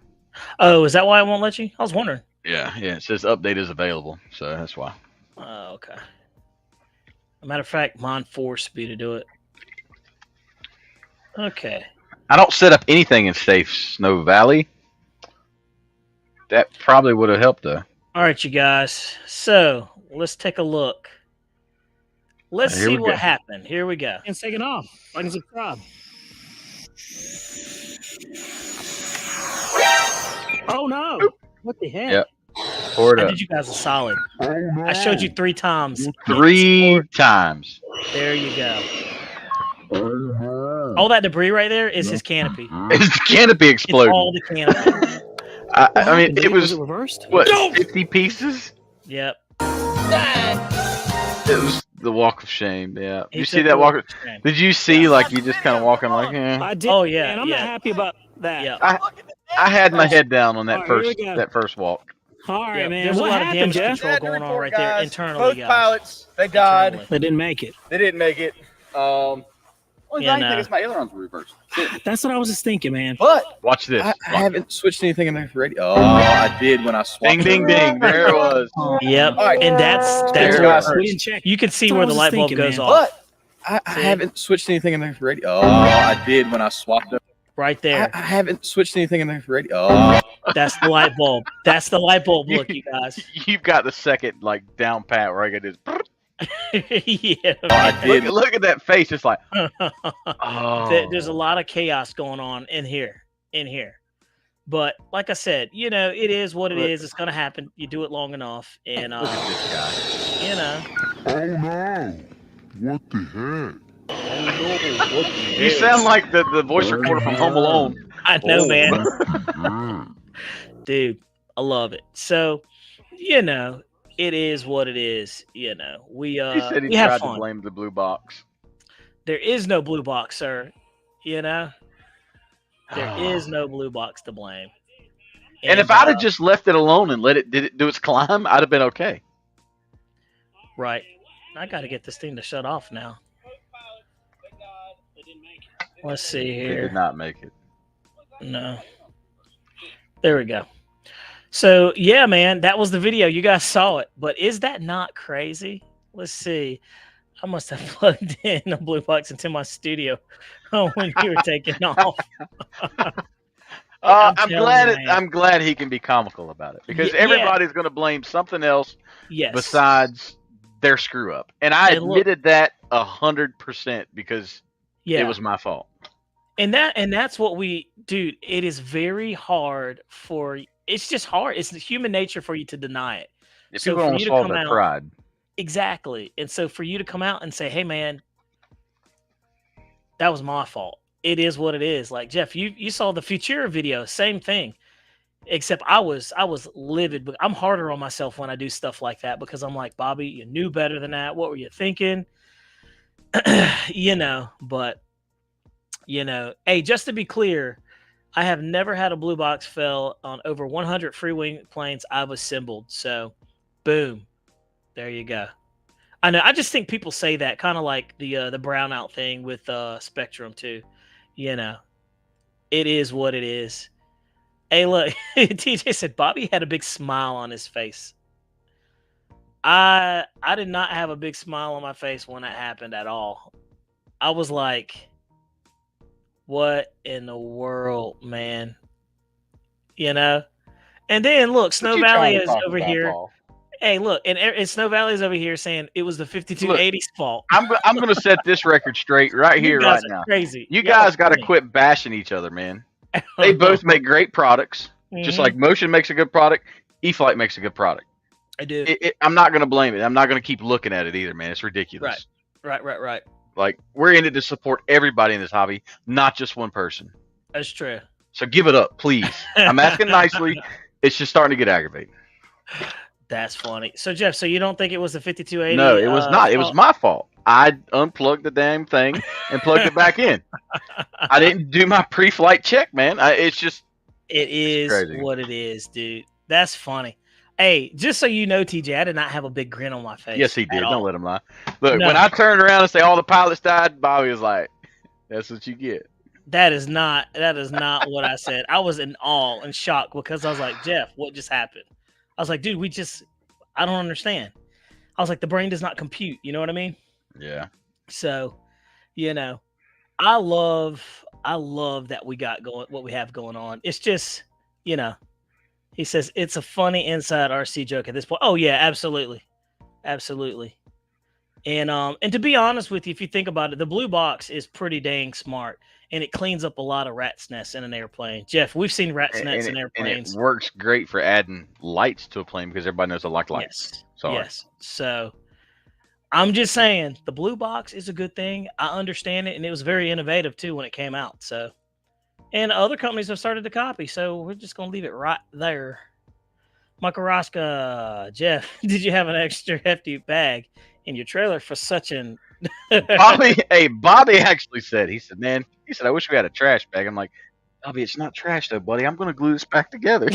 Oh, is that why it won't let you? I was wondering. Yeah. It says update is available, so that's why. Oh, okay. As a matter of fact, mine forced me to do it. Okay. I don't set up anything in Safe Snow Valley. That probably would have helped, though. All right, you guys. So let's take a look. Let's see what happened. Here we go. And second off, like and subscribe. Oh no! Oop. What the heck? Yep. I did you guys a solid. Oh, no. I showed you 3 times. 3 times. There you go. All that debris right there is his canopy. It's the canopy exploded. It's all the canopy. I mean, it was reversed. What? 50 pieces? Yep. It was the walk of shame. Yeah. You see that walk? Did you see you just kind of walking like? I did. Oh yeah. And I'm not happy about that. Yeah. I had my head down on that first walk. All right, man. There's what a lot of damage Jeff? control going on right there internally. Both pilots, they died. They didn't make it. They didn't make it. Only thing I think is my ailerons were reversed. That's what I was just thinking, man. But watch this. I haven't switched anything in the radio. Oh, I did when I swapped. Ding, ding, ding. There it was. Yep. Right. And that's where we didn't check. you can see where the light bulb goes off. But I haven't switched anything in the radio. Oh, I did when I swapped them. Right there. I haven't switched anything in the radio. Oh. That's the light bulb. That's the light bulb. Look, you guys. You've got the second down pat where I get this. Yeah. I did. Look at that face. It's like, There's a lot of chaos going on in here. But like I said, it is what it is. It's gonna happen. You do it long enough, and look at this guy. Oh no! What the heck? You sound like the voice recorder from Home Alone. I know, man. Dude, I love it. So, it is what it is. We He said he we have tried fun. to blame the blue box. There is no blue box, sir. There is no blue box to blame. And if I'd have just left it alone and did it do its climb, I'd have been okay. Right. I got to get this thing to shut off now. Let's see here. It did not make it. No. There we go. So, yeah, man, that was the video. You guys saw it. But is that not crazy? Let's see. I must have plugged in a blue box into my studio when you were taking off. I'm glad he can be comical about it, because everybody's going to blame something else besides their screw up. And I admitted that 100% because it was my fault. And that's what dude, it is very hard it's just hard. It's human nature for you to deny it. If people don't swallow their pride. Exactly. And so for you to come out and say, hey man, that was my fault. It is what it is. Like Jeff, you saw the Futura video, same thing. Except I was livid, but I'm harder on myself when I do stuff like that, because I'm like, Bobby, you knew better than that. What were you thinking? But hey, just to be clear, I have never had a blue box fail on over 100 free wing planes I've assembled. So boom. There you go. I know. I just think people say that kind of like the brownout thing with Spectrum too. It is what it is. Hey, look, TJ said Bobby had a big smile on his face. I did not have a big smile on my face when that happened at all. I was like, what in the world, man? And then look, Snow Valley is over here. Paul? Hey, look, and Snow Valley is over here saying it was the 5280's fault. I'm going to set this record straight right here, right now. Crazy. You guys got to quit bashing each other, man. They both make great products. Just like Motion makes a good product, E-Flight makes a good product. I do. I'm not going to blame it. I'm not going to keep looking at it either, man. It's ridiculous. Right. Like, we're in it to support everybody in this hobby, not just one person. That's true. So give it up, please. I'm asking nicely. It's just starting to get aggravating. That's funny. So, Jeff, so you don't think it was the 5280? No, it was not. It was my fault. I unplugged the damn thing and plugged it back in. I didn't do my pre-flight check, man. It is crazy. What it is, dude. That's funny. Hey, just so you know, TJ, I did not have a big grin on my face. Yes, he did. Don't let him lie. Look, when I turned around and say all the pilots died, Bobby was like, that's what you get. That is not what I said. I was in awe and shock because I was like, Jeff, what just happened? I was like, dude, I don't understand. I was like, the brain does not compute. You know what I mean? Yeah. So, I love that we got going, what we have going on. It's just, he says it's a funny inside RC joke at this point. Oh yeah, absolutely. Absolutely. And to be honest with you, if you think about it, the blue box is pretty dang smart. And it cleans up a lot of rat's nests in an airplane. Jeff, we've seen rat's nests in airplanes. And it works great for adding lights to a plane because everybody knows I like lights. Yes. So I'm just saying the blue box is a good thing. I understand it. And it was very innovative too when it came out. So, and other companies have started to copy. So we're just going to leave it right there. Michael Rosca, Jeff, did you have an extra hefty bag in your trailer for such an Bobby actually said, man, I wish we had a trash bag. I'm like, Bobby, it's not trash though, buddy. I'm going to glue this back together.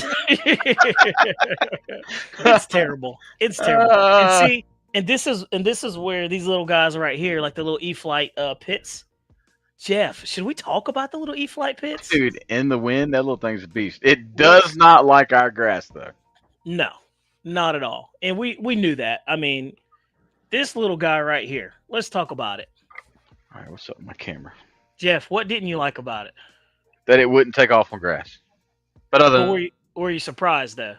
It's terrible. It's terrible. And this is where these little guys right here, like the little E-Flight pits. Jeff, should we talk about the little E-Flight pits? Dude, in the wind, that little thing's a beast. It does not like our grass though. No, not at all. And we knew that. I mean, this little guy right here. Let's talk about it. All right, what's up with my camera? Jeff, what didn't you like about it? That it wouldn't take off on grass. But were you surprised though?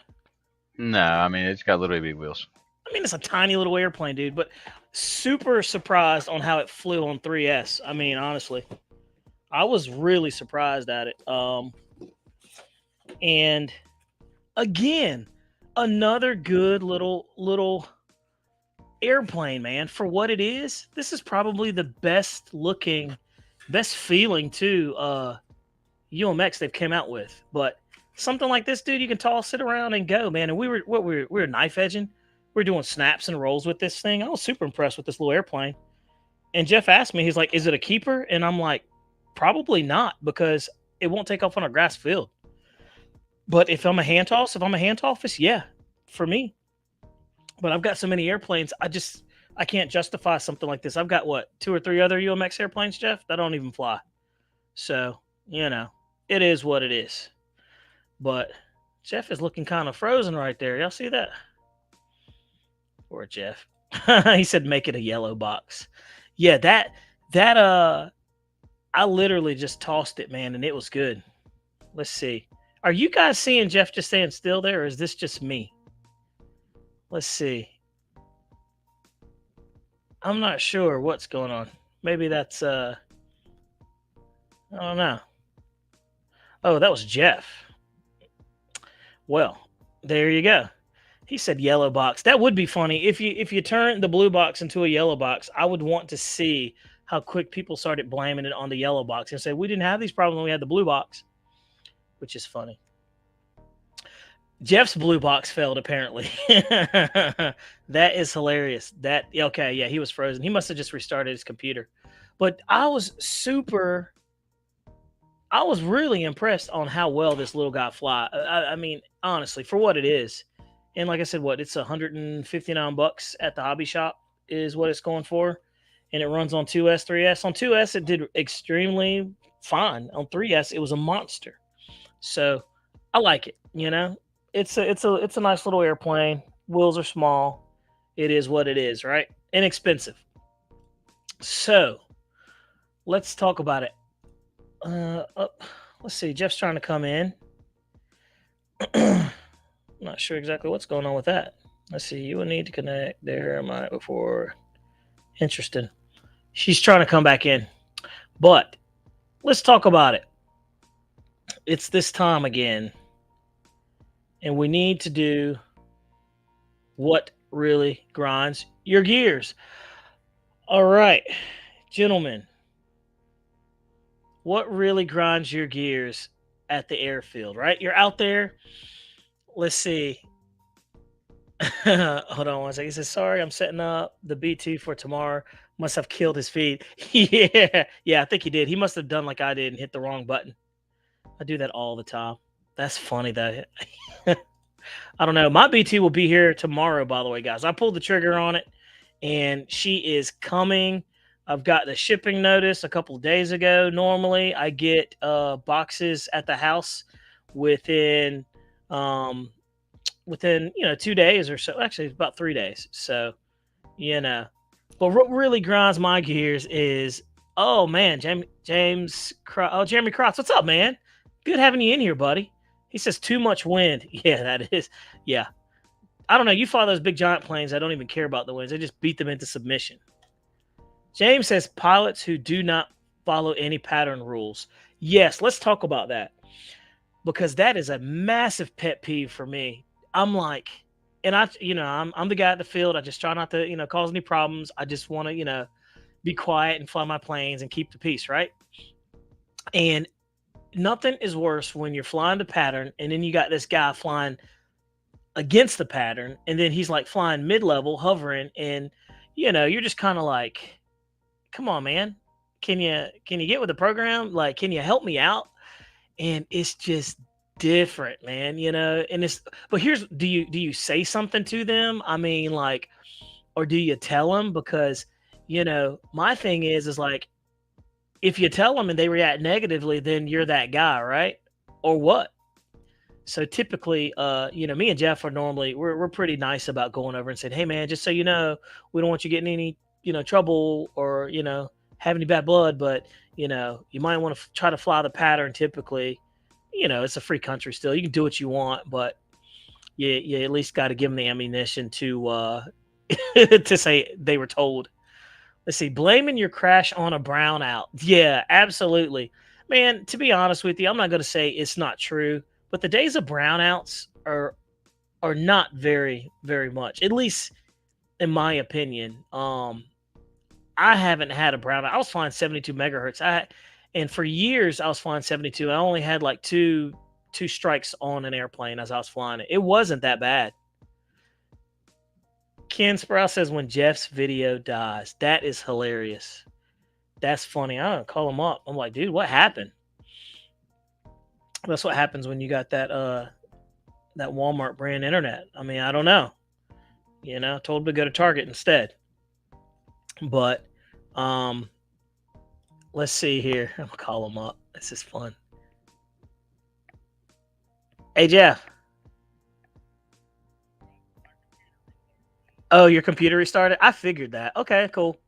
No, I mean it's got little bitty wheels. I mean it's a tiny little airplane, dude, but super surprised on how it flew on 3S. I mean, honestly, I was really surprised at it. And again, another good little airplane, man. For what it is, this is probably the best feeling too UMX they've come out with. But something like this, dude, you can toss it around and go, man. And we were knife edging. We were doing snaps and rolls with this thing. I was super impressed with this little airplane. And Jeff asked me, he's like, is it a keeper? And I'm like, probably not, because it won't take off on a grass field. But if I'm a hand toss, yeah, for me. But I've got so many airplanes, I can't justify something like this. I've got what, 2 or 3 other UMX airplanes, Jeff, that don't even fly. So, it is what it is. But Jeff is looking kind of frozen right there. Y'all see that? Poor Jeff. He said, make it a yellow box. Yeah, that I literally just tossed it, man, and it was good. Let's see. Are you guys seeing Jeff just staying still there, or is this just me? Let's see. I'm not sure what's going on. Maybe that's I don't know. Oh, that was Jeff. Well, there you go. He said yellow box. That would be funny. If you turn the blue box into a yellow box, I would want to see how quick people started blaming it on the yellow box and say, we didn't have these problems when we had the blue box, which is funny. Jeff's blue box failed, apparently. That is hilarious. Okay, yeah, he was frozen. He must have just restarted his computer. But I was really impressed on how well this little guy fly. I mean, honestly, for what it is. And like I said, it's $159 at the hobby shop is what it's going for. And it runs on 2S, 3S. On 2S, it did extremely fine. On 3S, it was a monster. So I like it, It's a nice little airplane. Wheels are small. It is what it is, right? Inexpensive. So let's talk about it. Let's see. Jeff's trying to come in. Not sure exactly what's going on with that. Let's see. You will need to connect there. Before. Interesting. She's trying to come back in. But let's talk about it. It's this time again. And we need to do what really grinds your gears. All right, gentlemen. What really grinds your gears at the airfield, right? You're out there. Let's see. Hold on one second. He says, sorry, I'm setting up the B2 for tomorrow. Must have killed his feed. Yeah, I think he did. He must have done like I did and hit the wrong button. I do that all the time. That's funny, though. I don't know. My BT will be here tomorrow, by the way, guys. I pulled the trigger on it, and she is coming. I've got the shipping notice a couple of days ago. Normally, I get boxes at the house within 2 days or so. Actually, it's about 3 days. So, But what really grinds my gears is, oh, man, Jeremy Crotts. What's up, man? Good having you in here, buddy. He says too much wind. Yeah, that is. Yeah. I don't know. You fly those big giant planes. I don't even care about the winds. They just beat them into submission. James says pilots who do not follow any pattern rules. Yes, let's talk about that. Because that is a massive pet peeve for me. I'm like, and I'm the guy at the field. I just try not to, cause any problems. I just want to, be quiet and fly my planes and keep the peace, right? And nothing is worse when you're flying the pattern and then you got this guy flying against the pattern and then he's like flying mid-level, hovering, and you're just kind of like, come on, man. Can you get with the program? Like, can you help me out? And it's just different, man, and but do you say something to them? I mean, like, or do you tell them? Because, my thing is like, if you tell them and they react negatively, then you're that guy, right? Or what? So typically, me and Jeff are normally, we're pretty nice about going over and saying, hey, man, just so you know, we don't want you getting any, trouble or, have any bad blood, but, you might want to try to fly the pattern typically. It's a free country still. You can do what you want, but you at least got to give them the ammunition to to say they were told. Let's see, blaming your crash on a brownout. Yeah, absolutely. Man, to be honest with you, I'm not going to say it's not true, but the days of brownouts are not very, very much, at least in my opinion. I haven't had a brownout. I was flying 72 megahertz. And for years, I was flying 72. I only had like two strikes on an airplane as I was flying it. It wasn't that bad. Ken Sprouse says when Jeff's video dies. That is hilarious. That's funny. I don't call him up. I'm like, dude, what happened? That's what happens when you got that that Walmart brand internet. I mean, I don't know. You know, told him to go to Target instead. But let's see here. I'm gonna call him up. This is fun. Hey Jeff. Oh, your computer restarted? I figured that. Okay, cool.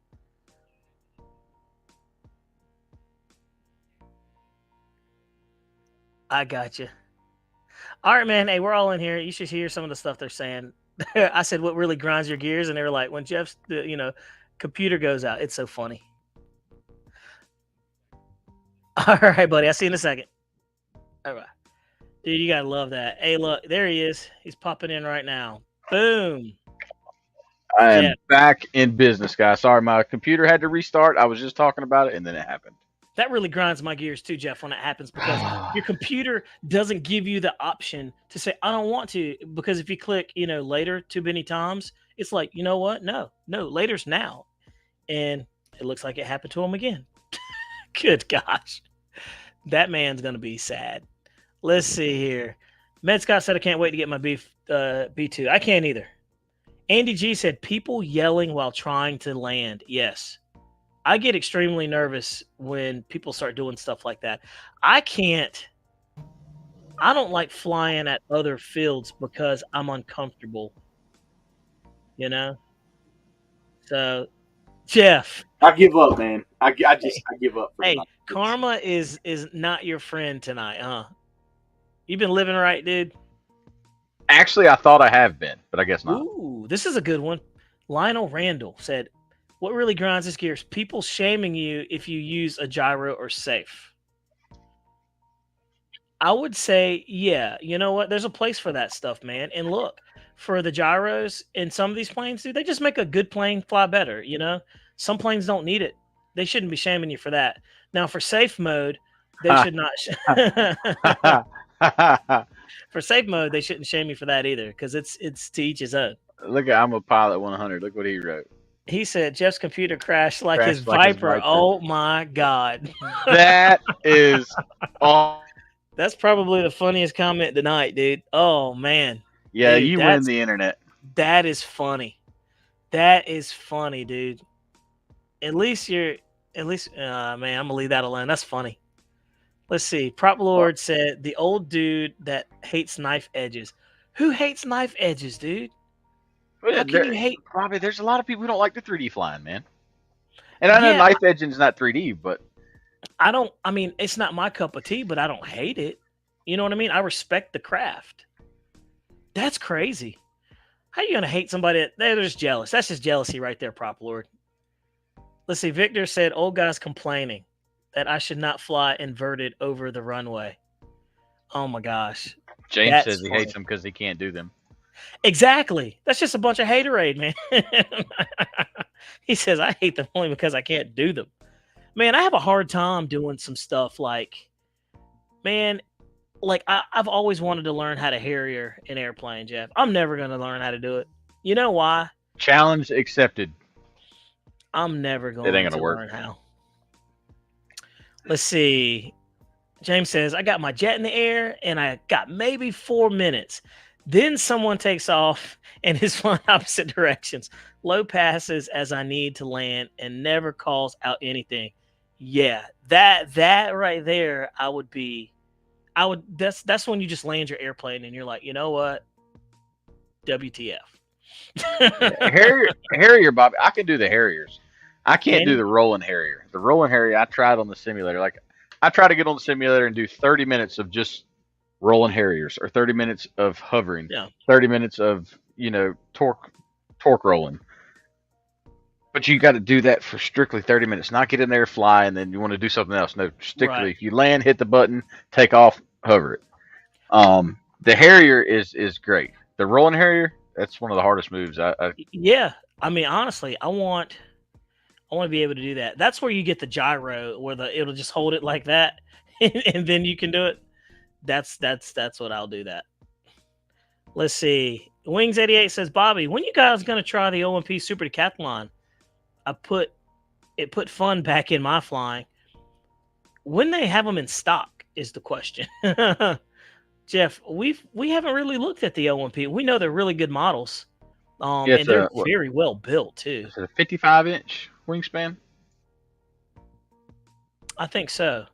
I got you. All right, man. Hey, we're all in here. You should hear some of the stuff they're saying. I said, what really grinds your gears? And they were like, when Jeff's, computer goes out. It's so funny. All right, buddy. I'll see you in a second. All right. Dude, you got to love that. Hey, look, there he is. He's popping in right now. Boom. I am back in business, guys. Sorry, my computer had to restart. I was just talking about it, and then it happened. That really grinds my gears too, Jeff, when that happens, because your computer doesn't give you the option to say, I don't want to, because if you click, later too many times, it's like, you know what? No, later's now. And it looks like it happened to him again. Good gosh. That man's going to be sad. Let's see here. Med Scott said, I can't wait to get my B2. I can't either. Andy G said, people yelling while trying to land. Yes. I get extremely nervous when people start doing stuff like that. I don't like flying at other fields because I'm uncomfortable. So, Jeff. I give up, man. I give up. Hey, karma is not your friend tonight, huh? You been living right, dude? Actually, I thought I have been, but I guess not. Ooh, this is a good one. Lionel Randall said, what really grinds his gears? People shaming you if you use a gyro or safe. I would say, yeah. You know what? There's a place for that stuff, man. And look, for the gyros in some of these planes, dude, they just make a good plane fly better, Some planes don't need it. They shouldn't be shaming you for that. Now, for safe mode, they should not. For safe mode, they shouldn't shame you for that either, because it's to each his own. Look, I'm a pilot 100. Look what he wrote. He said Jeff's computer crashed like his Viper. Oh my God. That is all. That's probably the funniest comment tonight, dude. Oh man. Yeah, dude, you win the internet. That is funny. That is funny, dude. At least, man, I'm gonna leave that alone. That's funny. Let's see. Prop Lord said the old dude that hates knife edges. Who hates knife edges, dude? How can you hate? Probably there's a lot of people who don't like the 3D flying, man. And I know knife edging is not 3D, but I mean, it's not my cup of tea, but I don't hate it. You know what I mean? I respect the craft. That's crazy. How are you gonna hate somebody they're just jealous? That's just jealousy right there, Prop Lord. Let's see. Victor said old guy's complaining that I should not fly inverted over the runway. Oh my gosh. James says he hates them because he can't do them. Exactly. That's just a bunch of haterade, man. He says, I hate them only because I can't do them. Man, I have a hard time doing some stuff like, I've always wanted to learn how to Harrier an airplane, Jeff. I'm never going to learn how to do it. You know why? Challenge accepted. I'm never going to learn how. Let's see. James says, I got my jet in the air and I got maybe 4 minutes. Then someone takes off and is flying opposite directions. Low passes as I need to land and never calls out anything. Yeah, that right there, that's when you just land your airplane and you're like, you know what? WTF. Harrier, Bobby. I can do the Harriers. I can't do the rolling Harrier. The rolling Harrier, I tried on the simulator. Like, I try to get on the simulator and do 30 minutes of just rolling Harriers, or 30 minutes of hovering, 30 minutes of torque rolling. But you got to do that for strictly 30 minutes. Not get in there, fly, and then you want to do something else. No, strictly if you land, hit the button, take off, hover it. The Harrier is great. The rolling Harrier, that's one of the hardest moves. Yeah, I mean, honestly, I want to be able to do that. That's where you get the gyro, where it'll just hold it like that, and then you can do it. That's what I'll do that. Let's see. Wings 88 says, Bobby, when you guys gonna try the OMP Super Decathlon? It put fun back in my flying. When they have them in stock, is the question. Jeff, we haven't really looked at the O1P. We know they're really good models. Yeah, And they're very well built too. It's a 55-inch wingspan. I think so.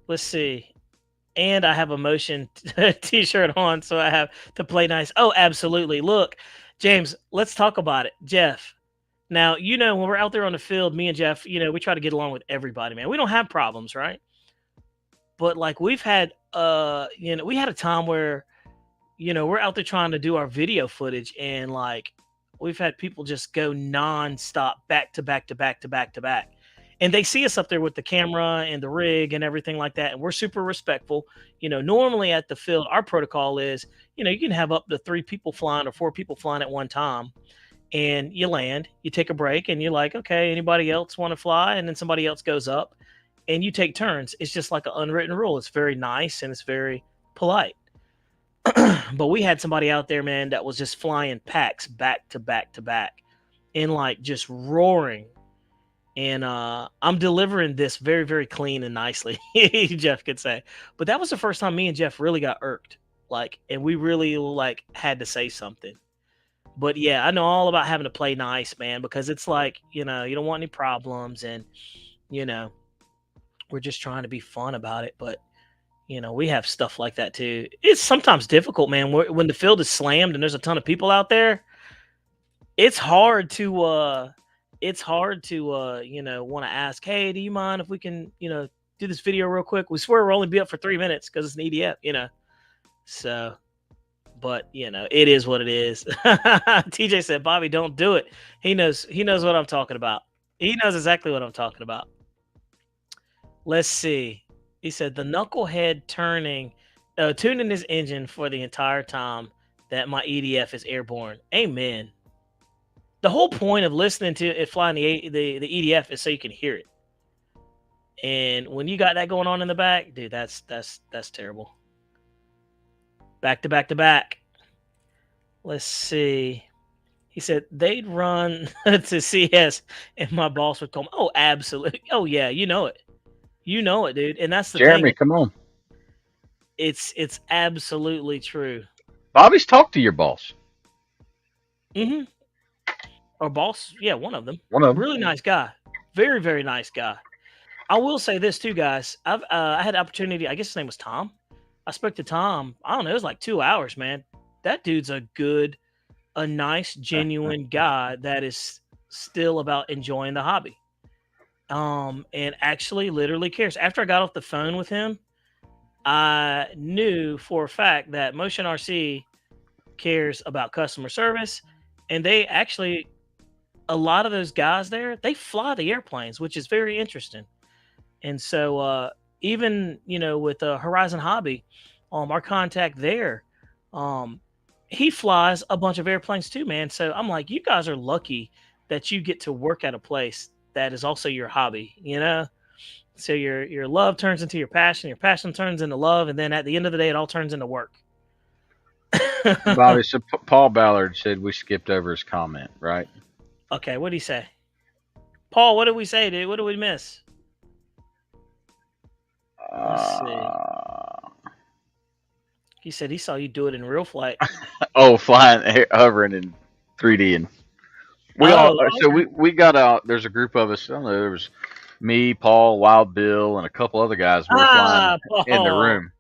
Let's see. And I have a motion t-shirt on, so I have to play nice. Oh, absolutely. Look, James, let's talk about it. Jeff, now, you know, when we're out there on the field, me and Jeff, you know, we try to get along with everybody, man. We don't have problems, right? But like we've had, you know, we had a time where, you know, we're out there trying to do our video footage, and like we've had people just go nonstop, back to back to back to back to back. And they see us up there with the camera and the rig and everything like that. And we're super respectful. You know, normally at the field, our protocol is, you know, you can have up to 3 people flying or 4 people flying at one time. And you land, you take a break, and you're like, okay, anybody else want to fly? And then somebody else goes up and you take turns. It's just like an unwritten rule. It's very nice and it's very polite. But we had somebody out there, man, that was just flying packs back to back to back and like just roaring. And I'm delivering this very, very clean and nicely, Jeff could say. But that was the first time me and Jeff really got irked. Like, and we really like had to say something. But yeah, I know all about having to play nice, man, because it's like, you know, you don't want any problems, and, you know, we're just trying to be fun about it. But, you know, we have stuff like that too. It's sometimes difficult, man. When the field is slammed and there's a ton of people out there, it's hard to, you know, want to ask, hey, do you mind if we can, you know, do this video real quick? We swear we'll only be up for 3 minutes because it's an EDF, you know. So, but, you know, it is what it is. TJ said, Bobby, don't do it. He knows what I'm talking about. He knows exactly what I'm talking about. Let's see. He said the knucklehead tuning his engine for the entire time that my EDF is airborne. Amen. The whole point of listening to it flying the EDF is so you can hear it. And when you got that going on in the back, dude, that's terrible. Back to back to back. Let's see. He said they'd run to CS and my boss would come. Oh, absolutely. Oh yeah, you know it. You know it, dude. And that's the Jeremy, thing. come on. It's absolutely true. Bobby's talked to your boss. Mm-hmm. Our boss, yeah, one of them. One of them. Really nice guy. Very, very nice guy. I will say this too, guys. I had the opportunity, I guess his name was Tom. I spoke to Tom, I don't know, it was like 2 hours, man. That dude's a nice, genuine guy that is still about enjoying the hobby. And actually literally cares. After I got off the phone with him, I knew for a fact that Motion RC cares about customer service, and they actually, a lot of those guys there, they fly the airplanes, which is very interesting. And so even, you know, with Horizon Hobby, our contact there, he flies a bunch of airplanes too, man. So I'm like, you guys are lucky that you get to work at a place that is also your hobby, you know? So your love turns into your passion turns into love, and then at the end of the day, it all turns into work. Bobby, so Paul Ballard said we skipped over his comment, right? Okay, what did he say? Paul, what did we say, dude? What did we miss? Let's see. He said he saw you do it in real flight. Oh, flying, hovering in 3D, and we got out. There's a group of us. I don't know. There was me, Paul, Wild Bill, and a couple other guys were flying in the room.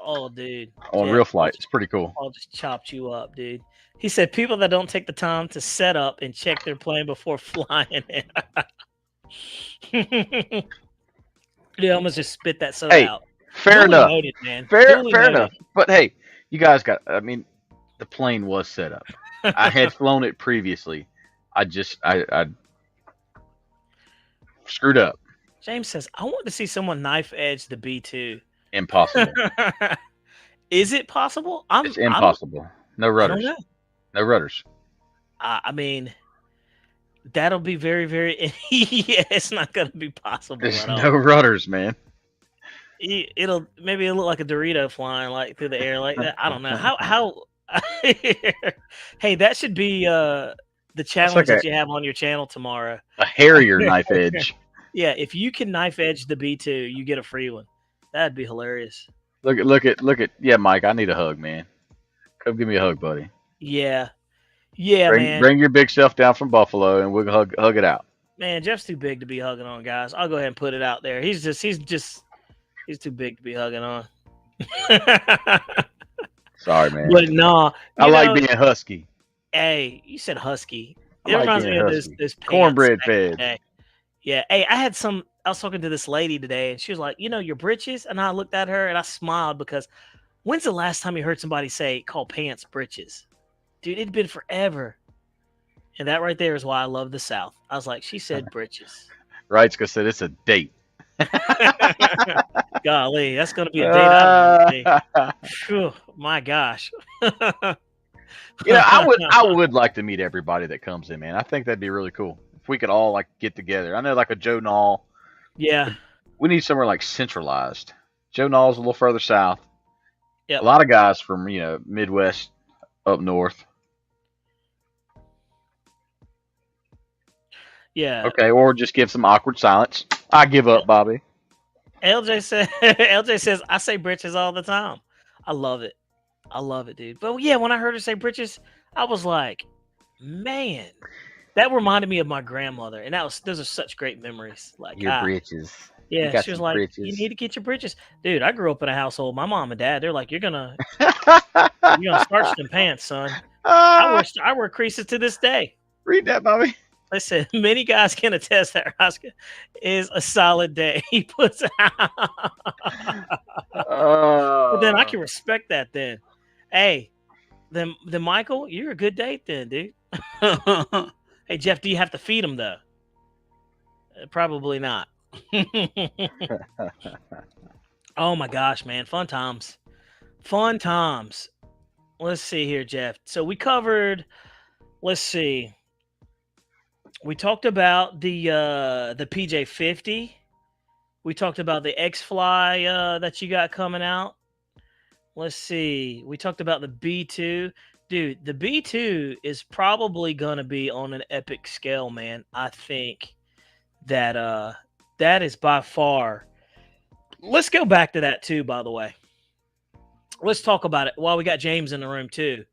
Oh, dude. On real flight. It's pretty cool. Paul just chopped you up, dude. He said people that don't take the time to set up and check their plane before flying it. Dude, I almost just spit that soda out. Fair enough. Noted, man. Fair enough. But hey, you guys got, I mean, the plane was set up. I had flown it previously. I screwed up. James says, I want to see someone knife edge the B2. Impossible. Is it possible? It's impossible. No rudders. No rudders. I mean, that'll be very, very. Yeah, it's not going to be possible. There's at all. No rudders, man. It'll look like a Dorito flying like through the air like that. I don't know how. Hey, that should be the challenge that you have on your channel tomorrow. A Harrier knife edge. Yeah, if you can knife edge the B2, you get a free one. That'd be hilarious. Look at. Yeah, Mike, I need a hug, man. Come give me a hug, buddy. Yeah. Yeah, Bring man. bring your big self down from Buffalo, and we'll hug it out. Man, Jeff's too big to be hugging on, guys. I'll go ahead and put it out there. He's too big to be hugging on. Sorry, man. But nah, I like being husky. Hey, you said husky. I It like reminds being me of husky. this Cornbread pants back in the fed. day. Yeah. Hey, I was talking to this lady today, and she was like, your britches? And I looked at her and I smiled because when's the last time you heard somebody call pants britches? Dude, it'd been forever. And that right there is why I love the South. I was like, she said britches. Right's gonna say it's a date. Golly, that's gonna be a date. Phew, my gosh. I would like to meet everybody that comes in, man. I think that'd be really cool if we could all like get together. I know like a Joe Knoll. Yeah. We need somewhere like centralized. Joe Knoll's a little further south. Yep. A lot of guys from Midwest up north. Yeah. Okay, or just give some awkward silence. I give up, Bobby. LJ says, I say britches all the time. I love it. I love it, dude. But yeah, when I heard her say britches, I was like, man, that reminded me of my grandmother. And those are such great memories. Like your britches. Yeah, she was like, britches. You need to get your britches. Dude, I grew up in a household. My mom and dad, they're like, you're gonna starch them pants, son. I wear creases to this day. Read that, Bobby. Listen, many guys can attest that Oscar is a solid day. He puts out. But then I can respect that then. Hey, then Michael, you're a good date then, dude. Hey, Jeff, do you have to feed him, though? Probably not. Oh, my gosh, man. Fun times. Fun times. Let's see here, Jeff. So we covered, let's see. We talked about the PJ50. We talked about the X-Fly that you got coming out. Let's see. We talked about the B2. Dude, the B2 is probably going to be on an epic scale, man. I think that that is by far. Let's go back to that too, by the way. Let's talk about it while we got James in the room too.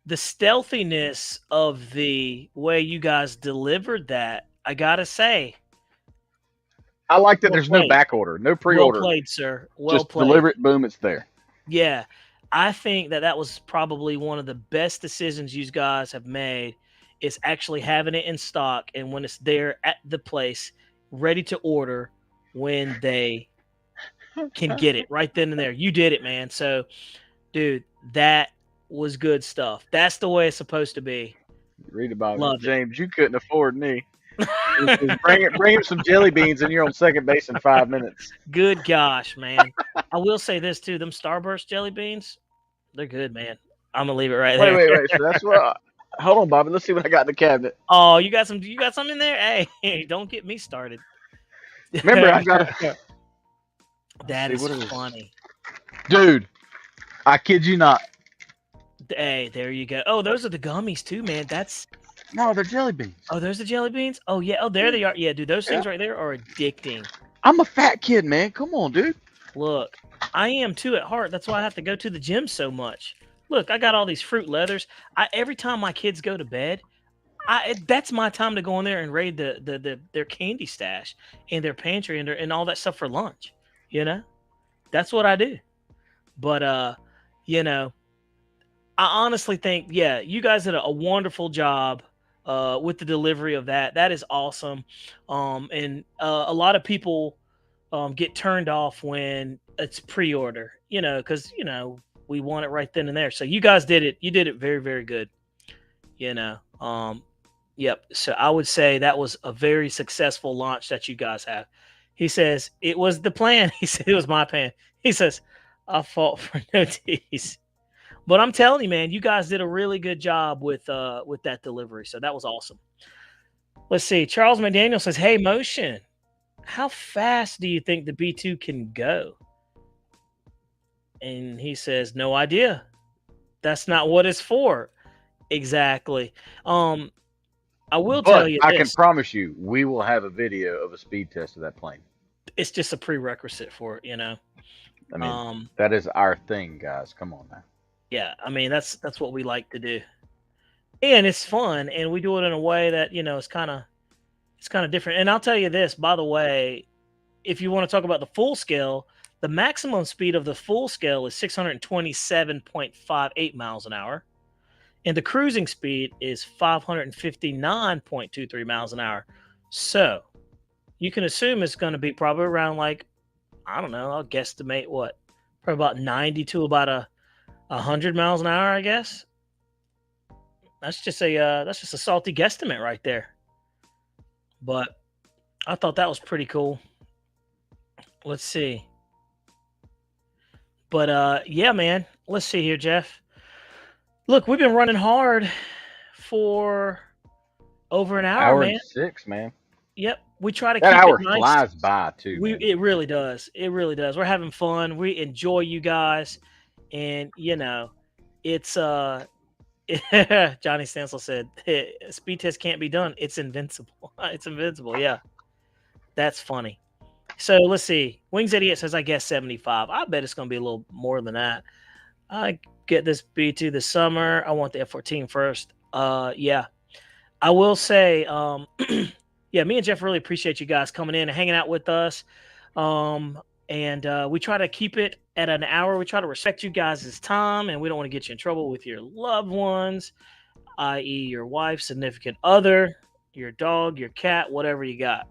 The stealthiness of the way you guys delivered that, I gotta say. I like that there's no back order, no pre-order. Well played, sir. Well Just played. deliver it, boom, it's there. Yeah. I think that was probably one of the best decisions you guys have made is actually having it in stock and when it's there at the place, ready to order when they can get it right then and there. You did it, man. So, dude, that was good stuff. That's the way it's supposed to be. Read about Love it. James, you couldn't afford me. Just bring him some jelly beans and you're on second base in 5 minutes. Good gosh, man. I will say this too. Them Starburst jelly beans, they're good, man. I'm gonna leave it right there. Wait. So that's what hold on, Bobby. Let's see what I got in the cabinet. Oh, you got some in there? Hey, don't get me started. Remember, I got That is funny. Dude, I kid you not. Hey, there you go. Oh, those are the gummies too, man. No, they're jelly beans. Oh, those are jelly beans? Oh, yeah. Oh, there they are. Yeah, dude, those things right there are addicting. I'm a fat kid, man. Come on, dude. Look, I am too at heart. That's why I have to go to the gym so much. Look, I got all these fruit leathers. Every time my kids go to bed, that's my time to go in there and raid their candy stash and their pantry and all that stuff for lunch. You know, that's what I do. But I honestly think, yeah, you guys did a wonderful job with the delivery of that. That is awesome. And a lot of people get turned off when it's pre-order, because, we want it right then and there. So you guys did it. You did it very, very good. Yep. So I would say that was a very successful launch that you guys have. He says, it was the plan. He said, it was my plan. He says, I fought for no tease. But I'm telling you, man, you guys did a really good job with that delivery. So that was awesome. Let's see. Charles McDaniel says, hey, Motion, how fast do you think the B2 can go? And he says, no idea. That's not what it's for. Exactly. I will But tell you I can this. promise you, we will have a video of a speed test of that plane. It's just a prerequisite for it, I mean, that is our thing, guys. Come on now. Yeah, I mean that's what we like to do, and it's fun, and we do it in a way that it's kind of different. And I'll tell you this, by the way, if you want to talk about the full scale, the maximum speed of the full scale is 627.58 miles an hour, and the cruising speed is 559.23 miles an hour. So you can assume it's going to be probably around, like, I don't know, I'll guesstimate what, probably about 90 to about 100 miles an hour, I guess. That's just a salty guesstimate right there. But I thought that was pretty cool. Let's see. But yeah, man. Let's see here, Jeff. Look, we've been running hard for over an hour, man. And 6, man. Yep. We try to that keep hour it nice. flies by too. It really does. It really does. We're having fun. We enjoy you guys, and it's Johnny Stansel said speed test can't be done. It's invincible. It's invincible. Yeah, that's funny. So let's see. Wings Idiot says, I guess 75. I bet it's going to be a little more than that. I get this B2 this summer. I want the F-14 first. Yeah, I will say, yeah, me and Jeff really appreciate you guys coming in and hanging out with us. And we try to keep it at an hour. We try to respect you guys' time, and we don't want to get you in trouble with your loved ones, i.e. your wife, significant other, your dog, your cat, whatever you got.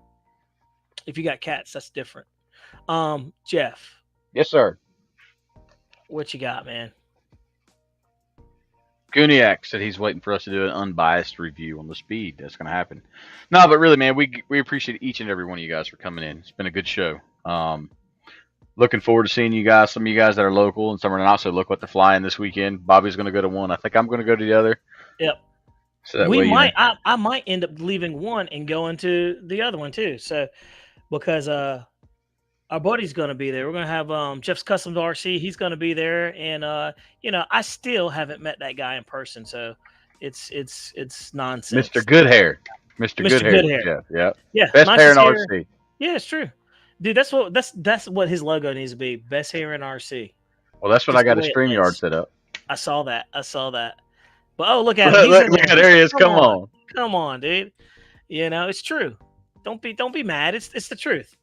If you got cats, that's different. Jeff. Yes, sir. What you got, man? Guniak said he's waiting for us to do an unbiased review on the speed. That's going to happen. No, but really, man, we appreciate each and every one of you guys for coming in. It's been a good show. Looking forward to seeing you guys. Some of you guys that are local and some are not so local at the fly-in this weekend. Bobby's going to go to one. I think I'm going to go to the other. Yep. So that way, I might end up leaving one and going to the other one too. So because our buddy's going to be there. We're going to have Jeff's Customs RC. He's going to be there, and I still haven't met that guy in person, so it's nonsense. Mr. Goodhair. Mr. Goodhair. Yeah. Best hair in RC. Yeah, it's true, dude. That's what his logo needs to be. Best hair in RC. Well, that's what I got a StreamYard set up. I saw that. But look at him. Look, there he is. Come on, dude. It's true. Don't be mad. It's the truth.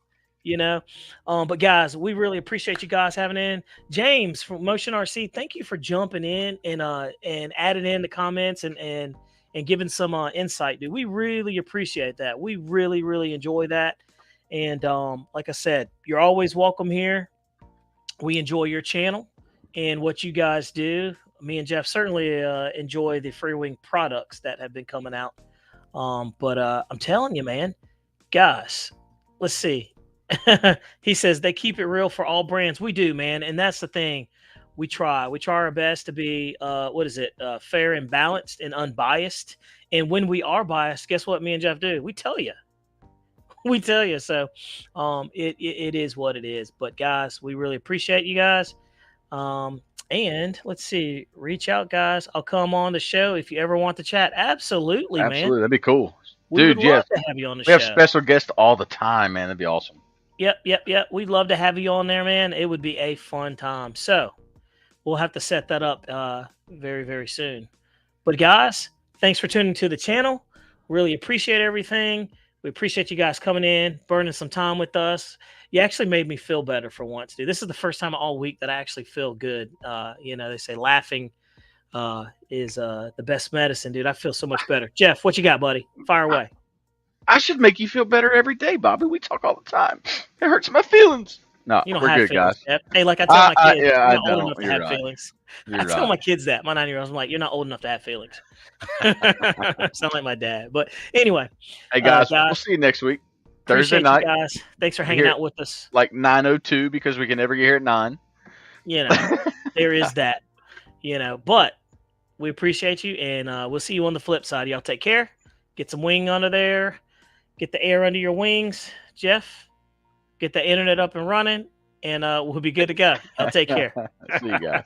But guys, we really appreciate you guys having in. James from Motion RC, thank you for jumping in and adding in the comments and giving some insight, dude. We really appreciate that. We really, really enjoy that. And like I said, you're always welcome here. We enjoy your channel and what you guys do. Me and Jeff certainly enjoy the Free Wing products that have been coming out. But I'm telling you, man, guys, let's see. He says they keep it real for all brands. We do, man, and that's the thing. We try our best to be fair and balanced and unbiased. And when we are biased, guess what me and Jeff do? We tell you. So it is what it is. But guys, we really appreciate you guys. And let's see, reach out, guys. I'll come on the show if you ever want to chat. Absolutely, man. Absolutely, that'd be cool. Dude, would love to have you on the show. We have special guests all the time, man. That'd be awesome. Yep. We'd love to have you on there, man. It would be a fun time. So we'll have to set that up very, very soon. But guys, thanks for tuning to the channel. Really appreciate everything. We appreciate you guys coming in, burning some time with us. You actually made me feel better for once, dude. This is the first time all week that I actually feel good. They say laughing is the best medicine, dude. I feel so much better. Jeff, what you got, buddy? Fire away. I should make you feel better every day, Bobby. We talk all the time. It hurts my feelings. No, you don't we're have good, feelings, guys. Jeff. Hey, like I tell my kids, I you're not old don't. enough to You're have right. feelings. You're I tell right. my kids that. My 9-year-old, I'm like, you're not old enough to have feelings. Sound like my dad. But anyway. Hey, guys, we'll see you next week. Thursday night. Guys. Thanks for hanging out with us. Like 9:02 because we can never get here at 9. There is that. But we appreciate you, and we'll see you on the flip side. Y'all take care. Get some wing under there. Get the air under your wings, Jeff. Get the internet up and running, and we'll be good to go. Y'all take care. See you guys.